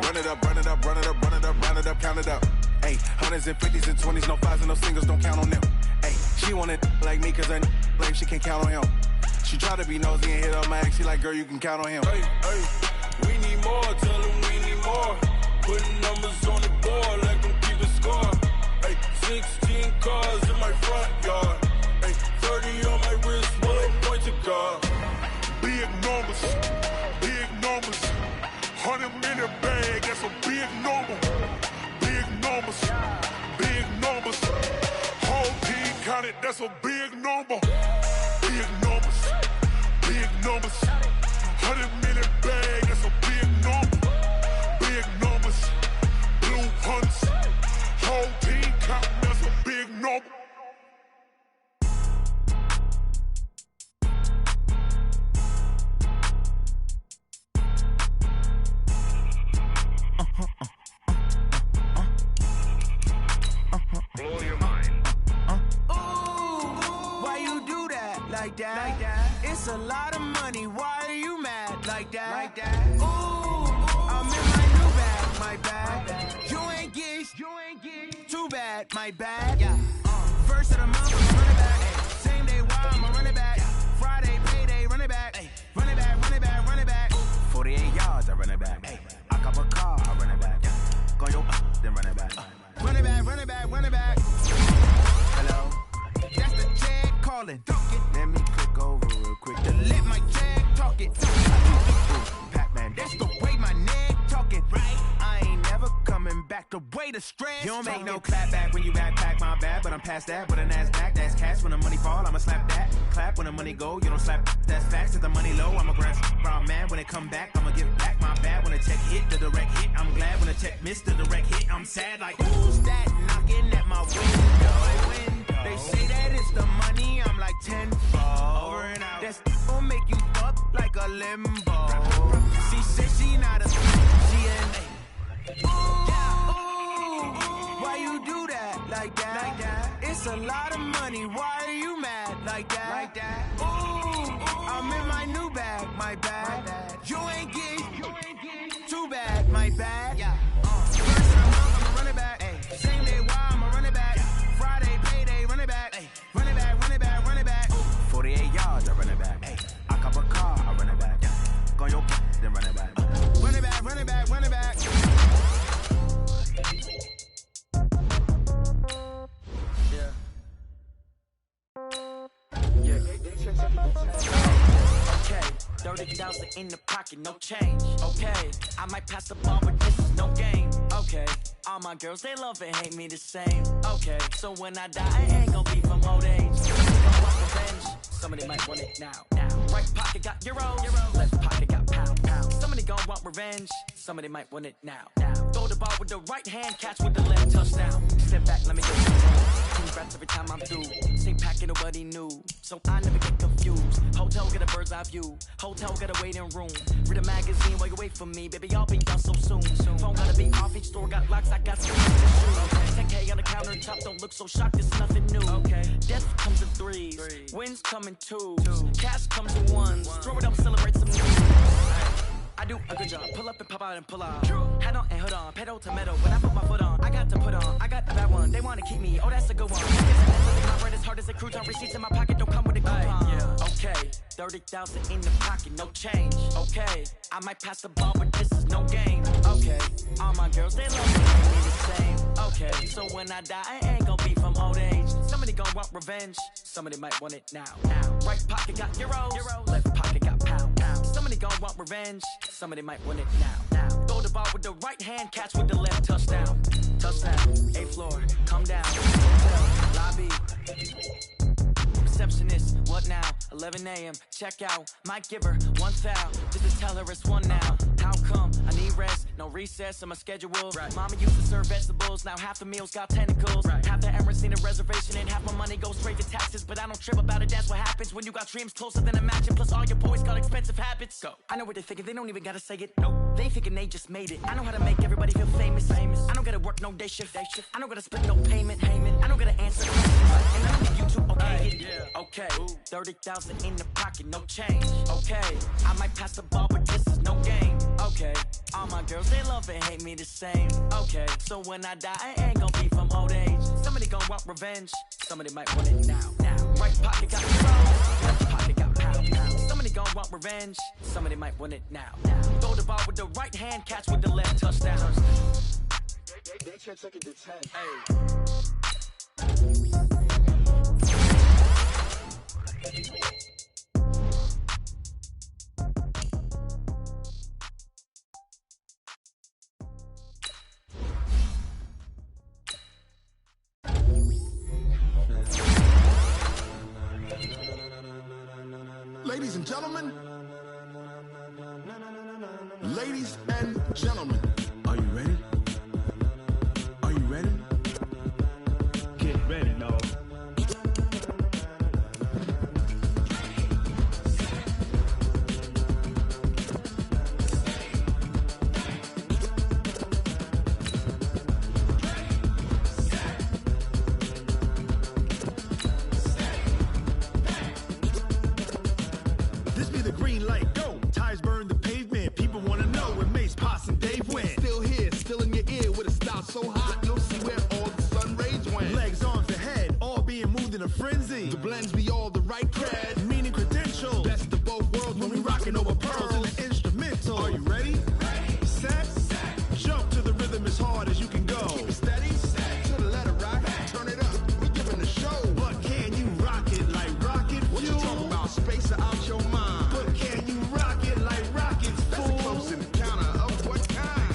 Run it up, count it up. Ay, hundreds and 50s and 20s, no 5s and no singles, don't count on them. Ay, she want it like me, cause her lame, she can't count on him. She try to be nosy and hit up my ex, she like, girl, you can count on him. Hey, we need more, tell them we need more. Putting numbers on the board, like them keep a score. Hey, 16 cars in my front yard. Hey, 30 on my wrist, bullet point to God. Big numbers, 100-minute bag, that's a big number. Big numbers, whole team counted, that's a big number. Big numbers, 100-minute bag, that's a big number. Big numbers, blue hunts, whole team counting, that's a big number. Blow your mind. Why you do that like that? It's a lot of money, why are you mad? like that. Ooh, I'm in my new bag, my bag. You ain't get too bad, my bad. First of the month, I'm running back. Same day, why I'm a running back. Friday, payday, running back. Running back, running back, running back. 48 yards, I run it back. I cop a car, I run it back. Go yo, then run it back. Run it back, run it back, run it back. Hello, that's the jag calling. Let me click over real quick to let my jag talk it. Pac-Man, that's the way my neck talking. Right, I ain't never coming back the way the stress. You don't make no clap back when you backpack, my bad, but I'm past that. With a NASDAQ, that's cash. When the money fall, I'ma slap that. Clap when the money go, you don't slap. That's facts. If the money low, I'ma grab brown man. When it come back, I'ma give back my bad. When the check hit, the direct hit. I'm glad when the check missed the direct hit. I'm sad like who's that knocking at my window? They say that it's the money. I'm like 10-fold. Over and out. That's gonna make you up like a limbo. She said she not a she ain't. Why you do that like that? It's a lot of money. Why are you mad like that? Ooh, I'm in my new bag, my bad. You ain't get too bad, my bad. First of the month, I'ma run it back. Same day, why I'ma run it back. Friday, payday, run it back. Run it back, run it back, run it back. 48 yards, I run it back. I cop a car, I run it back. Go yo, then run it back. Run it back, run it back, run it back. Okay, 30,000 in the pocket, no change. Okay, I might pass the ball, but this is no game. Okay, all my girls, they love and hate me the same. Okay, so when I die, I ain't gon' be from old age. Revenge, somebody might want it now. Right pocket got euros, left pocket got pound. Somebody gon' want revenge, somebody might want it now. Throw the ball with the right hand, catch with the left touchdown. Step back, let me get some congrats every time I'm through. Same packet, nobody knew, so I never get confused. Hotel get a bird's eye view, hotel get a waiting room. Read a magazine while you wait for me, baby, I'll be done so soon. Phone gotta be off, each store got locks, I got some shoes. 10K on the countertop, don't look so shocked, it's nothing new. Death comes in threes, wins come in twos, cash comes in ones. Throw it up, celebrate some news. I do a good job, pull up and pop out and pull out. Hat on and hood on, pedal to metal. When I put my foot on, I got to put on. I got a bad one, they wanna keep me, oh that's a good one. My bread is hard as a crouton, receipts in my pocket don't come with a coupon. Okay, 30,000 in the pocket, no change. Okay, I might pass the ball, but this is no game. Okay, all my girls, they love me the same. Okay, so when I die, I ain't gon' be from old age. Somebody gon' want revenge, somebody might want it now. Right pocket got euros, left pocket got pound. Somebody gon' want revenge, somebody might want it now. Throw the ball with the right hand, catch with the left touchdown. Touchdown, 8th floor, come down. Hotel, lobby. Receptionist, what now? 11 a.m., check out. Might give her one foul, just to tell her it's one now. How come? I need rest, no recess in my schedule. Mama used to serve vegetables, now half the meals got tentacles. Half the errands need a reservation and half my money goes straight to taxes. But I don't trip about it, that's what happens when you got dreams closer than a matching. Plus all your boys got expensive habits. Go. I know what they're thinking, they don't even gotta say it. Nope. They thinking they just made it. I know how to make everybody feel famous. I don't gotta work no day shift. I don't gotta split no payment. I don't gotta answer questions. And I don't think you two okay it. Okay, 30,000 in the pocket, no change. Okay, I might pass the ball, but this is no game. Okay, all my girls, they love and hate me the same. Okay, so when I die, I ain't gon' be from old age. Somebody gon' want revenge, somebody might want it now. Right pocket got euros, left pocket got pound. Somebody gon' want revenge, somebody might want it now. Throw the ball with the right hand, catch with the left touchdown. They can't take it to 10. Ladies and gentlemen, ladies and gentlemen, are you ready? Are you ready? Get ready, dog. This be the green The blends be all the right creds, meaning credentials. Best of both worlds when we rockin' over pearls in the instrumental. Are you ready? Set. Jump to the rhythm as hard as you can go. Keep it steady. To the letter right. Turn it up. We giving the show. But can you rock it like rocket fuel? What you talking about? Space out your mind. But can you rock it like rockets, fool? That's a close encounter of what kind?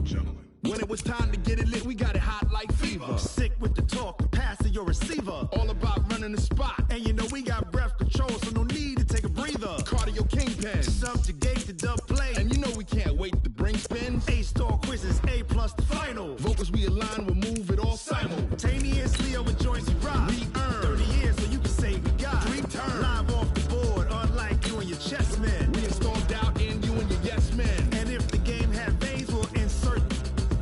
Gentlemen. When it was time to get it lit, we got it hot like fever. Sick with the talk, the pass to your receiver. All about running the spot. And you know we got breath control, so no need to take a breather. Cardio kingpin, subjugate the dub play. And you know we can't wait to bring spins. A-star quizzes, A+ the final. Vocals we align, we'll move it all simultaneously over joints we rock. We earn 30 years, so you can say we got 3 turns. Live off the board, unlike you and your chess men. We install doubt in you and your yes men. And if the game had veins, we'll insert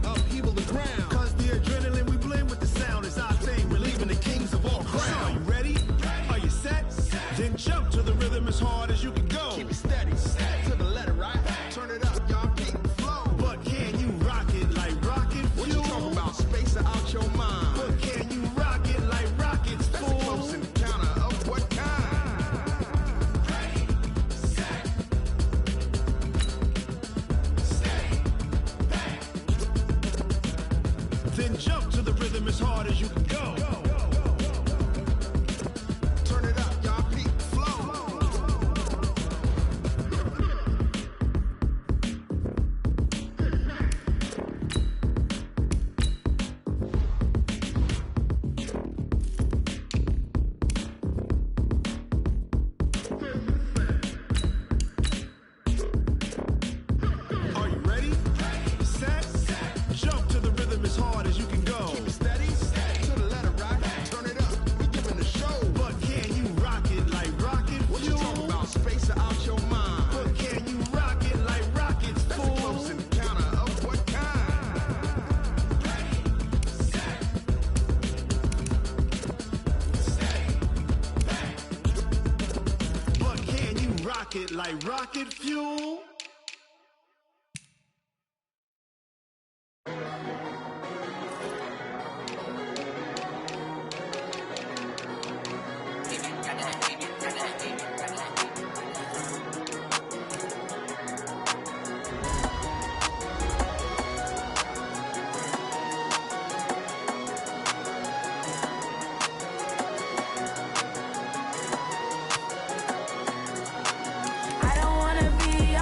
upheaval the ground. Cause the adrenaline we blend with the sound is our thing. We're leaving the kings of all crowns. So are you ready? Are you set? Then jump to the rhythm as hard as you can go. Keep it steady. To the letter right. Turn it up, y'all keep the flow. But can you rock it like rocket fuel? What you talking about? Space out your mind. But can you rock it like rockets, fool? That's a close encounter of what kind? Ready, set, steady, bang. Then jump to the rhythm as hard as you can go. Turn it up, y'all keep the flow. Are you ready? Set. Jump to the rhythm as hard as you can go. Keep it steady. To the letter right. Turn it up. We giving the show. But can you rock it like rocket fuel? What you talking about? Space out your mind. But can you rock it like rockets, fool? That's a close encounter of what kind? Ready, set, steady, bang. But can you rock it like rocket fuel? I don't wanna be a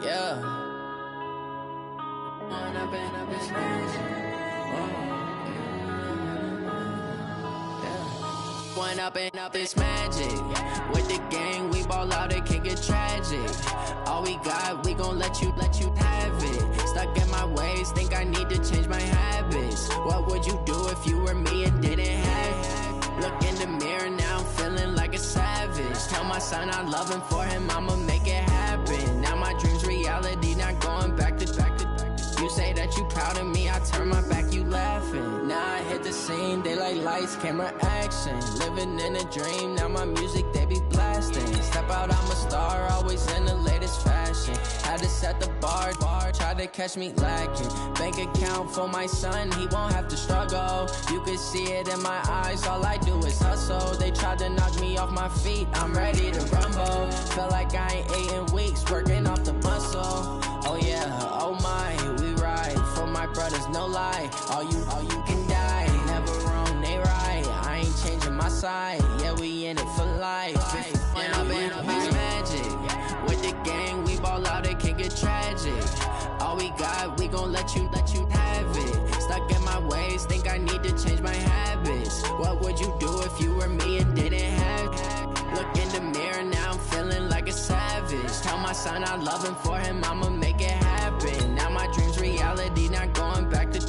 Yeah. One up and up, it's magic. With the gang, we ball out, it can get tragic. All we got, we gon' let you have it. Stuck in my ways, think I need to change my habits. What would you do if you were me and didn't have it? Look in the mirror now, I'm feeling like a savage. Tell my son I love him, for him I'ma make it happen. Now my dream's reality, not going back to. You say that you proud of me, I turn my back, you laughing. Now I hit the scene, they like lights, camera, action. Living in a dream, now my music, they be blasting. Step out, I'm a star, always in the latest fashion. Had to set the bar, try to catch me lacking. Bank account for my son, he won't have to struggle. You can see it in my eyes, all I do is hustle. They tried to knock me off my feet, I'm ready to rumble. Feel like I ain't ate in weeks, working off the muscle. Oh yeah, oh my, we ride for my brothers, no lie. All you can die, never wrong, they right. I ain't changing my side, yeah, we in it for life. When up and up, it's magic. With the gang, we ball out, it can get tragic. All we got, we gon' let you have it. Stuck in my ways, think I need to change my habits. What would you do if you were me and didn't have it? Look in the mirror, now I'm feeling like a savage. Tell my son I love him, for him I'ma make it happen. Now my dream's reality, not going back to.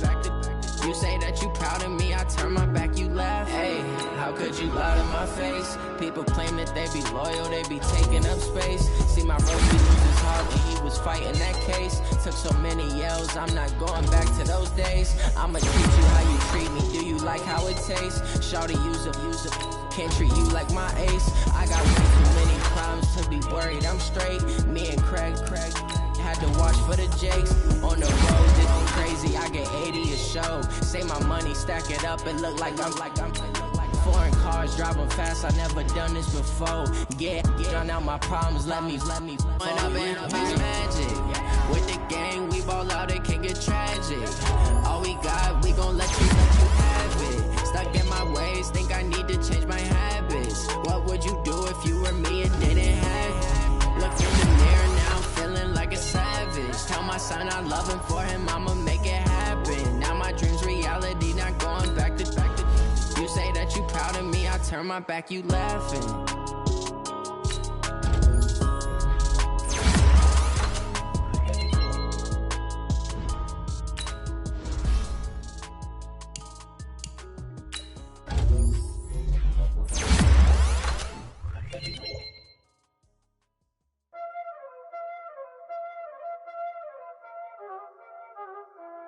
You say that you proud of me, I turn my back, you laugh. Hey, how could you lie to my face? People claim that they be loyal, they be taking up space. See my bro, he lose his heart when he was fighting that case. Took so many yells, I'm not going back to those days. I'ma treat you how you treat me, do you like how it tastes? Shawty, use it, can't treat you like my ace. I got way too many crimes to be worried, I'm straight. Me and Craig had to watch for the Jakes. On the road, this is crazy, I get 80 a show. Say my money, stack it up, it look like I'm foreign cars, driving fast, I never done this before. Yeah, drown out my problems, let me When up and up, it's magic. With the gang, we ball out, it can get tragic. All we got, we gon' let you have it. Stuck in my ways, think I need to change my habits. What would you do if you were me and didn't have it? Look in the mirror now, I'm feeling like a savage. Tell my son I love him, for him I'ma make it happen. Now my dream's reality, not going back to. You say that you proud of me, I turn my back, you laughing.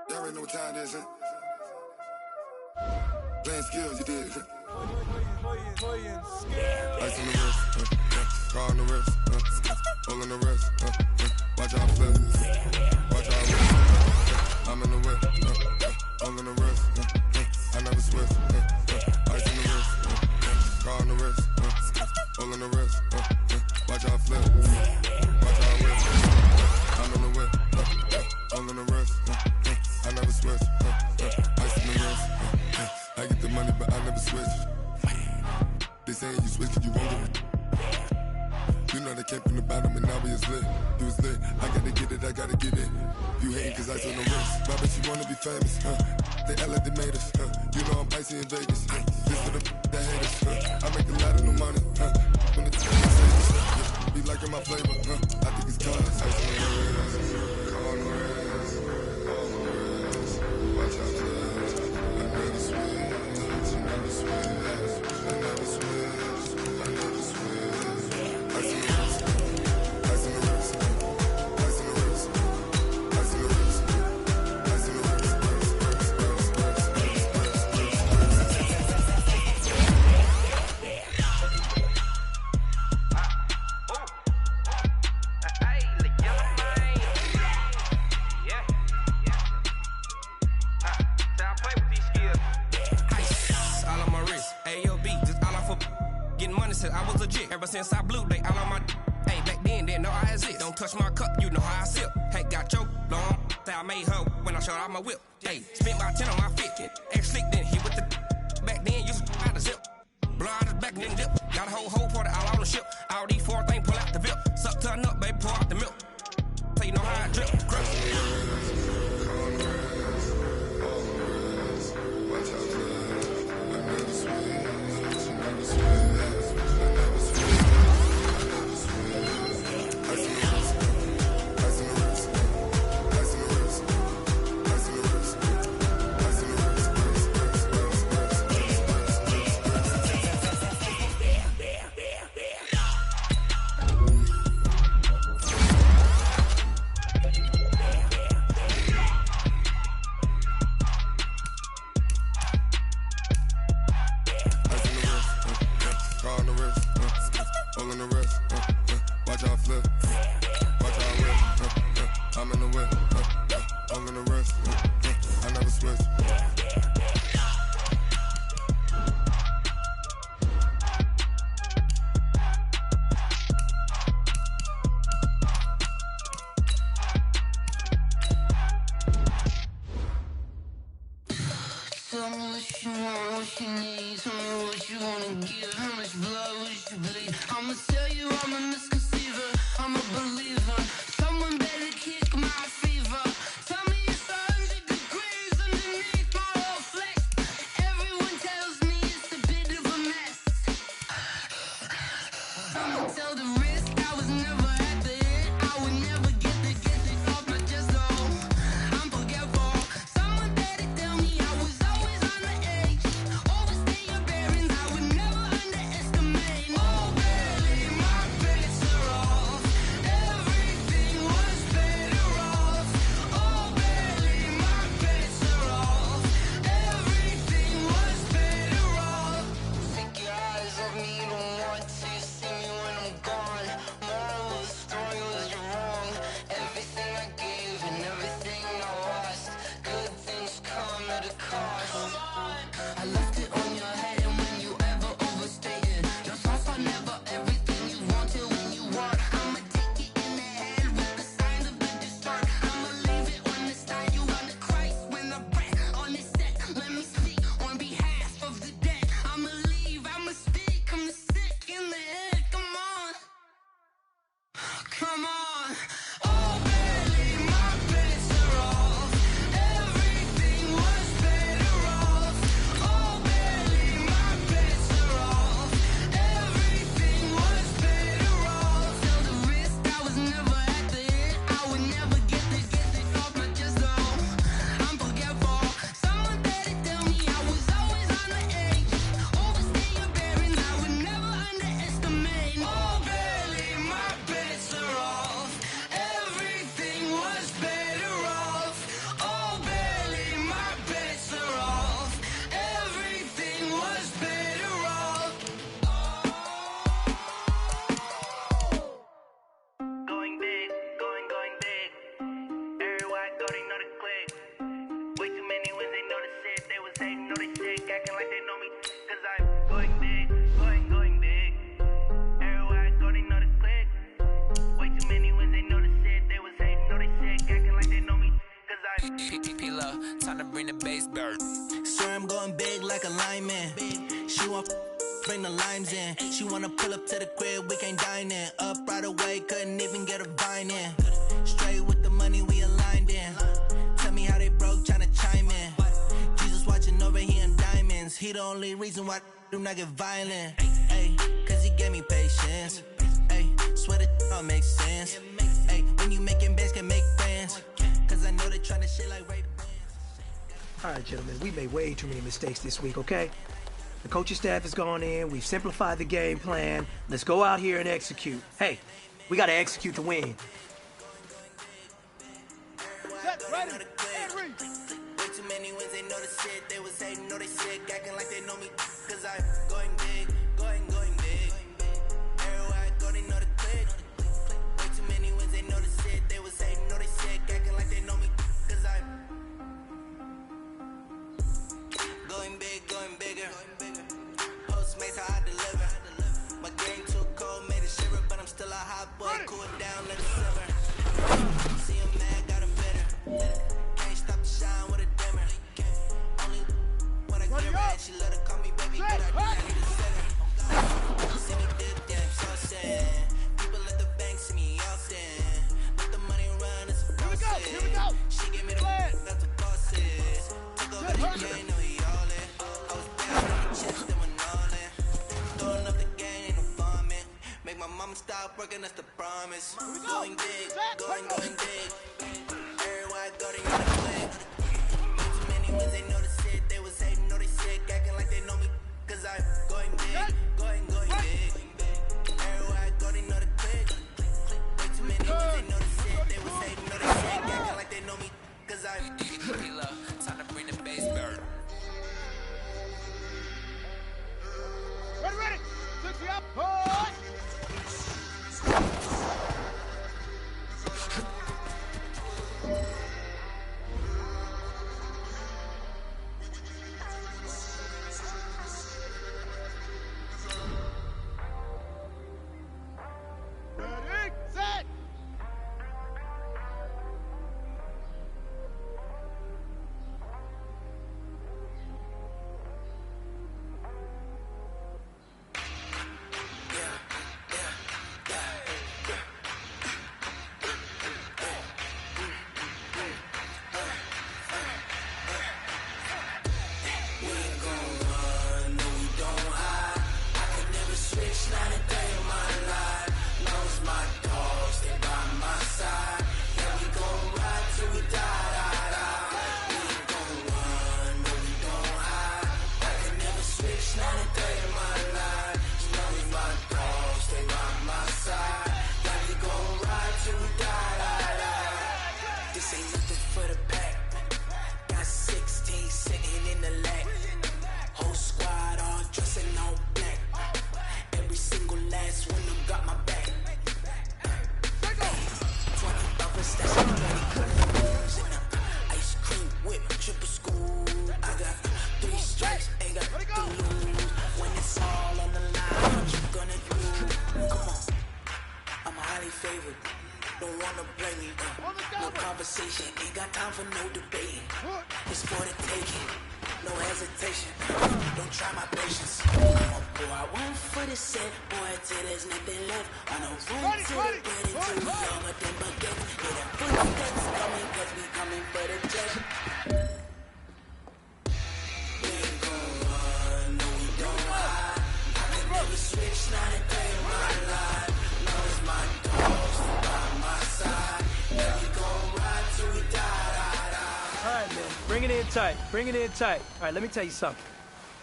Y'all already know what time it is, huh? Playing skills, you did. Ice on the wrist, car on the wrist, hole in the wrist, watch out flip, watch out whip. I'm in the whip, hole in the wrist, I never switch. Ice on the wrist, car on the wrist, hole in the wrist, watch out flip, watch out whip. I'm in the whip, hole in the wrist, I never switch. Ice on the wrist. I get the money, but I never switch. They saying you switch, you won't get it. You know they came from the bottom and now we is lit. You was lit, I gotta get it, I gotta get it. You hating cause ice on the wrist. Why bet you wanna be famous, They act like they made us, You know I'm icy in Vegas, This for the that hate us, I make a lot of new money, When the time I say this, be liking my flavor, I think it's cause ice on the wrist. On the wrist, on the wrist. Watch out for this, I never switch. Ever since I blew, they all on my hey, back then, didn't know I exist. Don't touch my cup, you know how I sip. Hey, got your long, I made her when I showed out my whip. Hey, spent about 10 on my fit. Ex-slick, then hit with the back then, used to out the zip. Blow out his back, then dip. Got a whole party all on the ship. All these 4 things, pull out the VIP. Suck to a nut, baby, pour out the milk. So you know tell you I'm a misconceiver, I'm a believer. Someone better kick my fever. Tell me it's 100 degrees underneath my whole flesh. Everyone tells me it's a bit of a mess. Someone tell the risk I was never at the hit. I would never get it off my chest though. I'm forgetful. Someone better tell me I was always on the edge. Overstay your bearings, I would never underestimate. Oh baby, my bets are off. Everything was better off. Oh baby, my bets are off. Everything was better off. Take your eyes off me, you don't want to see me when I'm gone. Moral of the story was you're wrong. Everything I gave and everything I lost. Good things come at a cost. I left it on your head, and when you ever overstated, your thoughts are never everything you wanted when you want. I'ma take it in the head with the signs of the distort. I'ma leave it on the side. You on the Christ when I breath on this set. Let me speak on behalf of the dead. I'ma leave, I'ma speak. I'm sick in the head. Come on, come on. Oh baby, my bets are off. Everything was better off. Oh baby, my bets are off. Everything was better off. Tell the risk I was never at the hit. I would never get it off my chest though. I'm forgetful. Someone better tell me I was always on the edge. Overstay your bearings, I would never underestimate. Oh baby, my bets are off. Everything was better off. Oh baby, my bets are off. Everything was better off. Going big, going big. Everywhere I go, they know the click. Way too many wins, they know the shit. They was hating, know they sick, acting like they know me. Cause I'm going big, going big. Everywhere I go, they know the click. Way too many wins, they know the shit. They was hating, know they sick, acting like they know me. Cause I'm P-P-P-Love, time to bring the bass bird. Swear I'm going big like a lineman. She want bring the limes in. She wanna pull up to the crib, we can't dine in. Up right away, couldn't even get a vine in. Straight with the money we aligned in. Tell me how they broke, tryna chime in. Jesus watching over here in diamonds. He the only reason why I do not get violent. Ay, cause he gave me patience. Ay, swear that all makes sense. Ay, when you making bands, can make friends. Cause I know they tryna shit like Ray. All right, gentlemen, we made way too many mistakes this week, okay? The coaching staff has gone in. We've simplified the game plan. Let's go out here and execute. Hey, we got to execute to win. Set, ready, and read. Way too many wins, they know the shit. They was hating, know they sick, acting like they know me. Cause I'm going big, going big. Everywhere I go, they know the click. Way too many wins, they know the shit. They was hating, know they sick, acting like they know me. Cause I'm going big, going bigger. Postmates how I deliver. My game too cold, made it shiver, but I'm still a hot boy. Cool it down, let it simmer. See him mad, got him bitter. Can't stop the shine with a dimmer. Only when I give her, she let her call me baby, but I need a sinner. See me dip, damn, so sad. People at the bank see me often. Let the money run, it's a process. She gave me the that's a process. Took over the game, now he all in. I was down on the chest, then went all in. Throwing up the game, ain't no vomit. Make my mama stop working, that's the promise. Going big, going big. Everywhere I go, they know the click. Way too many wins, they know the shit. They was hating, know they sick, acting like they know me. Cause I'm going big, going big. Everywhere I go, they know the click. Way too many wins, they know the shit. They was hating, know they sick, acting like they know me. Cause I'm time to bring the bass bird. Ready, 60 up, push! favor. Don't wanna blame me. No conversation, ain't got time for no debating. It's for the taking, no hesitation. Don't try my patience. I'ma pour out one for the set, boy, till there's nothing left. On a run to the bread until we all but them baguettes. Yeah, them footsteps coming, cause we coming for the jet. We ain't gon' run, no we don't hide. I can never switch, not a day in my life. No, it's my dogs by my side. Yeah, we gon' ride till we die. All right, man. Bring it in tight. Bring it in tight. All right, let me tell you something.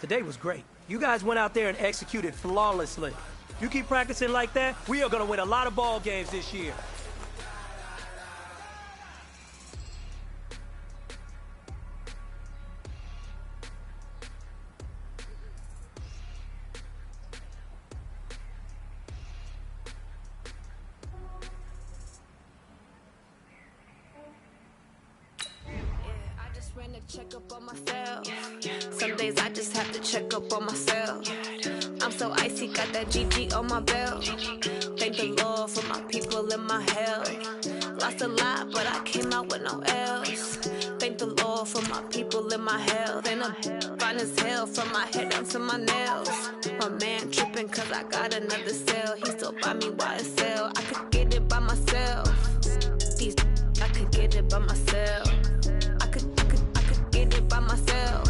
Today was great. You guys went out there and executed flawlessly. You keep practicing like that, we are going to win a lot of ball games this year. Check up on myself. Some days I just have to check up on myself. I'm so icy, got that GG on my belt. Thank the Lord for my people in my health. Lost a lot, but I came out with no else. Thank the Lord for my people in my health. And I'm fine as hell from my head down to my nails. My man tripping cause I got another cell. He still buy me YSL. I could get it by myself. These I could get it by myself. By myself.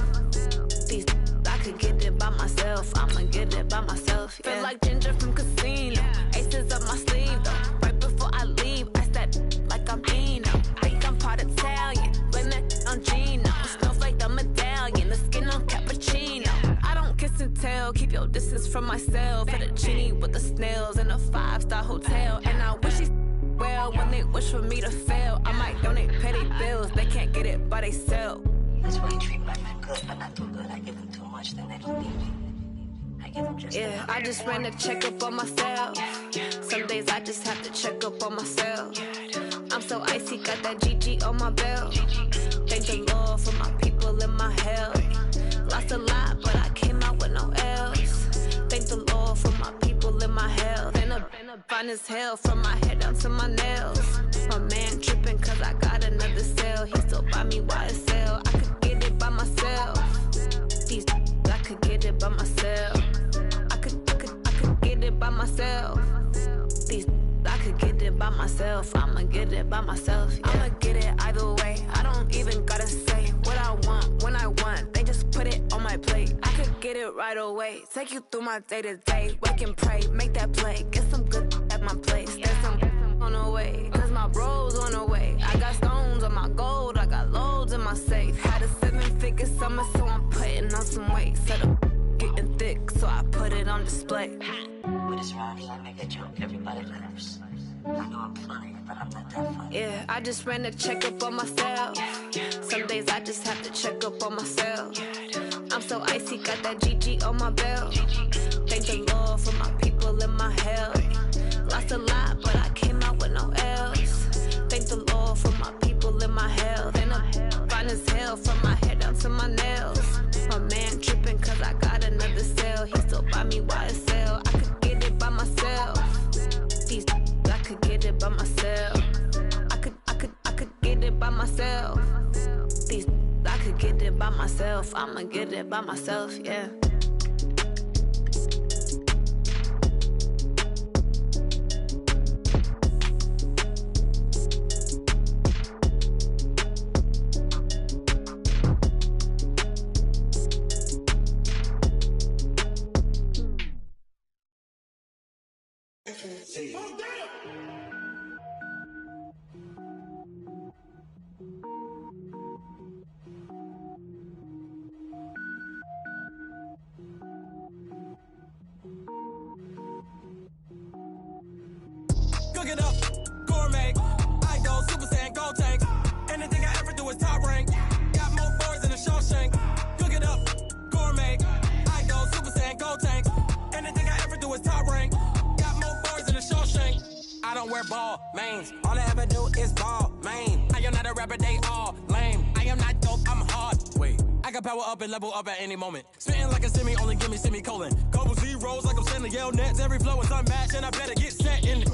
These I could get it by myself. I'ma get it by myself. Yeah. Feel like Ginger from Casino. Aces up my sleeve though. Right before I leave, I step like I'm Dino. Think I'm part Italian. Blame it on Gino. Snowflake the medallion. The skin on cappuccino. I don't kiss and tell. Keep your distance from myself. At a genie with the snails in a 5-star hotel. And I wish these well when they wish for me to fail. I might donate petty bills. They can't get it by themselves. That's why you treat my men good, but not too good. I give them too much, then they don't need me. I give them just yeah, I just ran to check up on myself. Some days I just have to check up on myself. I'm so icy, got that GG on my belt. Thank the Lord for my people in my health. Lost a lot, but I came out with no else. Thank the Lord for my people in my health. And I'm fine as hell from my head down to my nails. My man tripping cause I got another cell. He still buy me YSL. I could get it by myself. These I could get it by myself. I could get it by myself. These I could get it by myself. I'ma get it by myself. Yeah. I'ma get it either way. I don't even gotta say what I want when I want. They just put it on my plate. I could get it right away. Take you through my day to day. Wake and pray, make that play. Get some good at my place. There's some on the way, cause my bros on the way. I got stones on my gold, I got loads in my safe. Had a 7-figure summer, so I'm putting on some weight. Set up getting thick, so I put it on display. With this round, I make a joke, everybody laughs. I know I'm funny, but I'm not that funny. Yeah, I just ran to check up on myself. Some days I just have to check up on myself. I'm so icy, got that GG on my belt. Thank the Lord for my people in my health. Lost a lot, but I came out with no else. Thank the Lord for my people in my health. And I'm fine as hell from my head down to my nails. My man tripping cause I got another cell. He still buy me YSL. I could get it by myself. These I could get it by myself. I could get it by myself. These I could get it by myself. I'ma get it by myself, yeah. Cook it up, gourmet. I go Super Saiyan, gold tank. Anything I ever do is top rank. Got more boys than a Shawshank. Cook it up, gourmet. I go Super Saiyan, gold tank. Anything I ever do is top rank. Got more boys than a Shawshank. I don't wear ball mains. All I ever do is ball main. I am not a rapper, they all lame. I am not dope, I'm hard. Wait, I can power up and level up at any moment. Spitting like a semi, only give me semicolon. Couple zeros like I'm sending yell nets. Every flow is unmatched and I better get set in.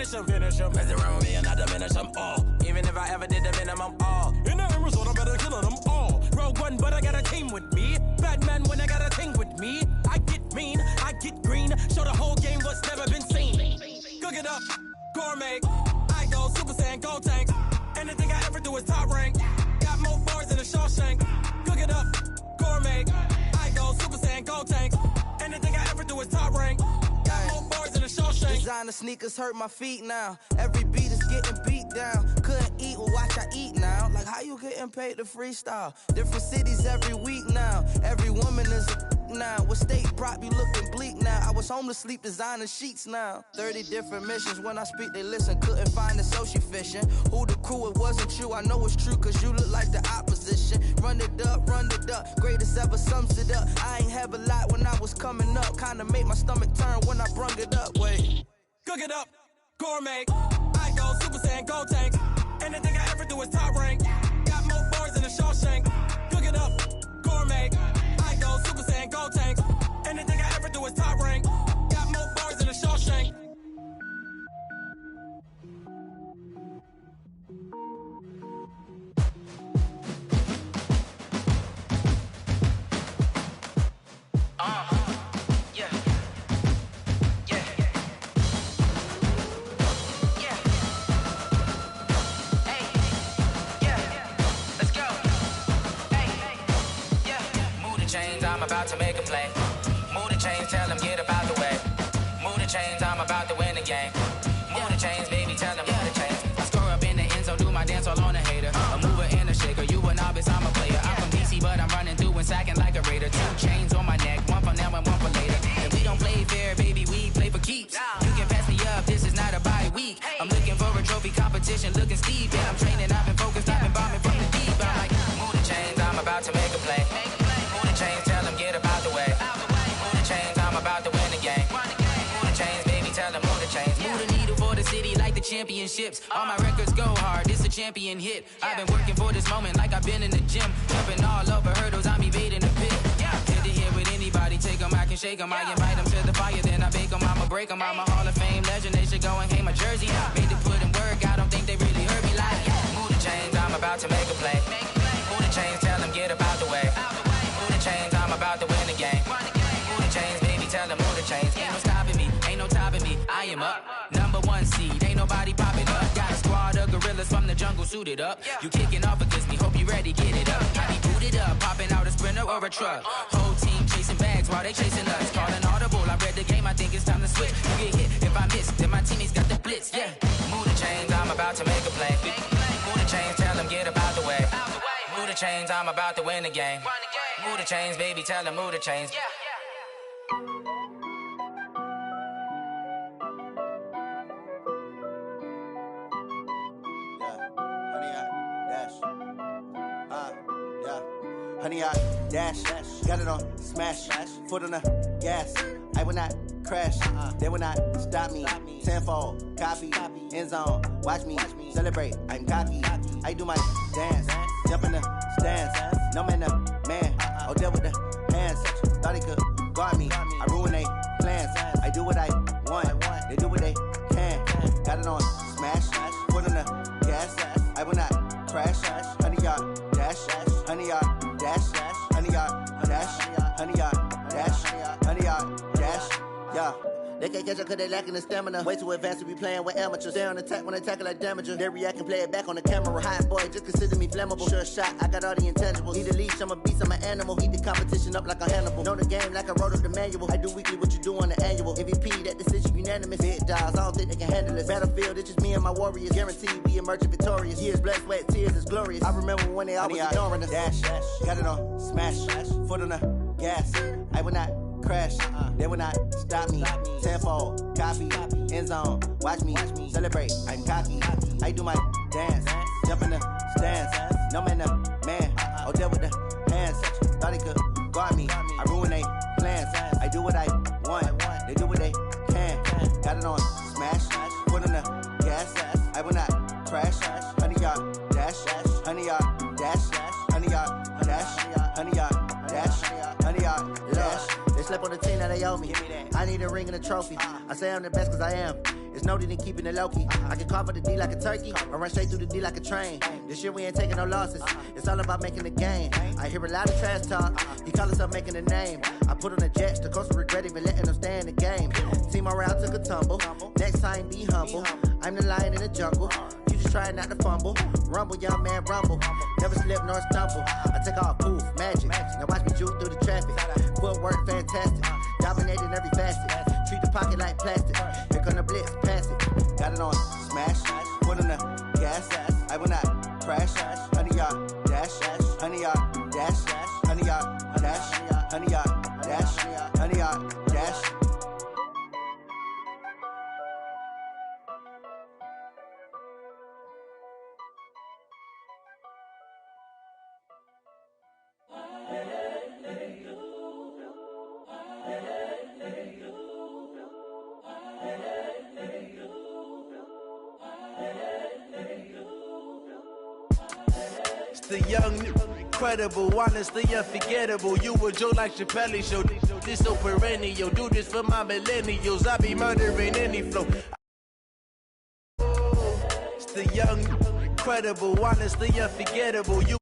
finish them. Mess around with me and I diminish them all. Even if I ever did the minimum all. In the result, I better kill them all. Rogue One, but I got a team with me. Batman when I got a thing with me. I get mean, I get green. Show the whole game what's never been seen. Cook it up, gourmet. I go Super Saiyan, Gold Tank. Anything I ever do is top rank. Got more bars than a Shawshank. Cook it up, gourmet. I go Super Saiyan, Gold Tank. Anything I ever do is top rank. Got more bars than a Shawshank. Designer sneakers hurt my feet now. Every beat is getting beat down. Couldn't eat, well watch I eat now. Like how you getting paid to freestyle? Different cities every week now. Every woman is a now. What state prop you looking bleak now? I was home to sleep designer sheets now. 30 different missions. When I speak they listen. Couldn't find it so she fishing. Who the crew? It wasn't you. I know it's true cause you look like the opposition. Run it up, run it up. Greatest ever sums it up. I ain't have a lot when I was coming up. Kinda made my stomach turn when I brung it up. Wait. Cook it up, gourmet. I go Super Saiyan, Gold Tank. Anything I ever do is top rank. Got more bars than a Shawshank. Cook it up, gourmet. I go Super Saiyan, Gold Tank. Anything I ever do is top rank. Got more bars than a Shawshank. I'm about to make a play. Move the chains, tell them get about the way. Move the chains, I'm about to win the game. Move the chains, baby, tell them move the chains. I score up in the end zone, do my dance all on a hater. A mover and a shaker, you a novice, I'm a player. I'm from DC, but I'm running through and sacking like a raider. 2 chains on my neck, one for now and one for later. And we don't play fair, baby, we play for keeps. You can pass me up, this is not a bye week. I'm looking for a trophy competition, looking steep. And I'm training, I've been focused, I've been bombing from the deep. I'm like, move the chains, I'm about to make a play. Move the chains, tell them get about the way. Move the chains, I'm about to win the game. Move the chains, baby, tell them move the chains. Move the needle for the city like the championships. All my records go hard, it's a champion hit. I've been working for this moment like I've been in the gym. Jumping all over hurdles, I'm evading the pit. Head to head with anybody, take them, I can shake them. I invite them to the fire, then I bake them, I'ma break them. I'm a Hall of Fame legend, they should go and hang my jersey. Made to put in work, I don't think they really heard me like, move the chains, I'm about to make a play. Move the chains, tell them get about the way. Move the chains, I'm about to win the game. Move the chains, baby, tell them move the chains. Ain't no stopping me, ain't no topping me. I am up, #1 seed, ain't nobody popping up. Got a squad of gorillas from the jungle suited up. You kicking off against me, hope you ready, get it up. I be booted up, popping out a Sprinter or a truck. Whole team chasing bags while they chasing us. Calling audible, I read the game, I think it's time to switch. You get hit, if I miss, then my teammates got the blitz, Move the chains, I'm about to make a play. Move the chains, tell them get about the way. Move the chains, I'm about to win the game. Move the chains, baby, tell them move the chains. Honey, I dash, got it on smash, foot on the gas. I will not crash, they will not stop me. Tenfold, copy, end zone, watch me celebrate. I'm cocky, I do my dance, jump in the stands. No man, the man, oh, deal with the hands. Thought he could guard me, I ruin they plans. I do what I want, they do what they can. Got it on smash, foot on the gas. I will not crash, honey, y'all dash, honey, y'all dash, honey, y'all dash, honey, y'all dash, honey, y'all dash, yeah. They can't catch up cause they lacking the stamina. Way too advanced to be playing with amateurs. Stay on attack when they tackle like damager. They react and play it back on the camera. Hot boy, just consider me flammable. Sure shot, I got all the intangibles. Need a leash, I'm a beast, I'm an animal. Heat the competition up like a Hannibal. Know the game like I wrote up the manual. I do weekly what you do on the annual. MVP, that decision unanimous. Big dials, I don't think they can handle it. Battlefield, it's just me and my warriors. Guaranteed we emerging victorious. Years, blood, sweat, tears, is glorious. I remember when they always ignoring us. Dash, got it on smash, foot on the gas. I will not crash, they will not stop me. Tenfold, copy, end zone, watch me celebrate. I'm cocky, I do my dance, jump in the stands. No man, the man, oh, deal with the hands. Thought he could guard me, I ruin they plans. I do what I want, they do what they can. Got it on smash, foot on the gas. I will not crash, honey, y'all dash, honey, y'all dash, honey, y'all dash, honey, y'all dash, honey, y'all dash. They slept on the team that they owe me. I need a ring and a trophy. I say I'm the best cause I am. It's no need in keeping it low-key. I can carve up the D like a turkey or run straight through the D like a train. This year we ain't taking no losses. It's all about making the game. I hear a lot of trash talk. He call us up making a name. I put on the jets. The coach will regret even letting them stay in the game. Team around took a tumble. Next time be humble. I'm the lion in the jungle. You just trying not to fumble. Rumble, young man, rumble. Never slip nor stumble. I take off, poof, magic. Now watch me juke through the traffic. Footwork fantastic. Dominating every facet. Treat the pocket like plastic. Here come the blitz, pass it. Got it on smash. Foot on the gas. I will not crash. 100-yard dash. 100-yard dash. 100-yard dash. 100-yard dash. 100-yard dash. The young, incredible, honestly unforgettable. You a Joe like Chappelle show. This so perennial. Do this for my millennials. I be murdering any flow. It's the young, incredible, honestly unforgettable. You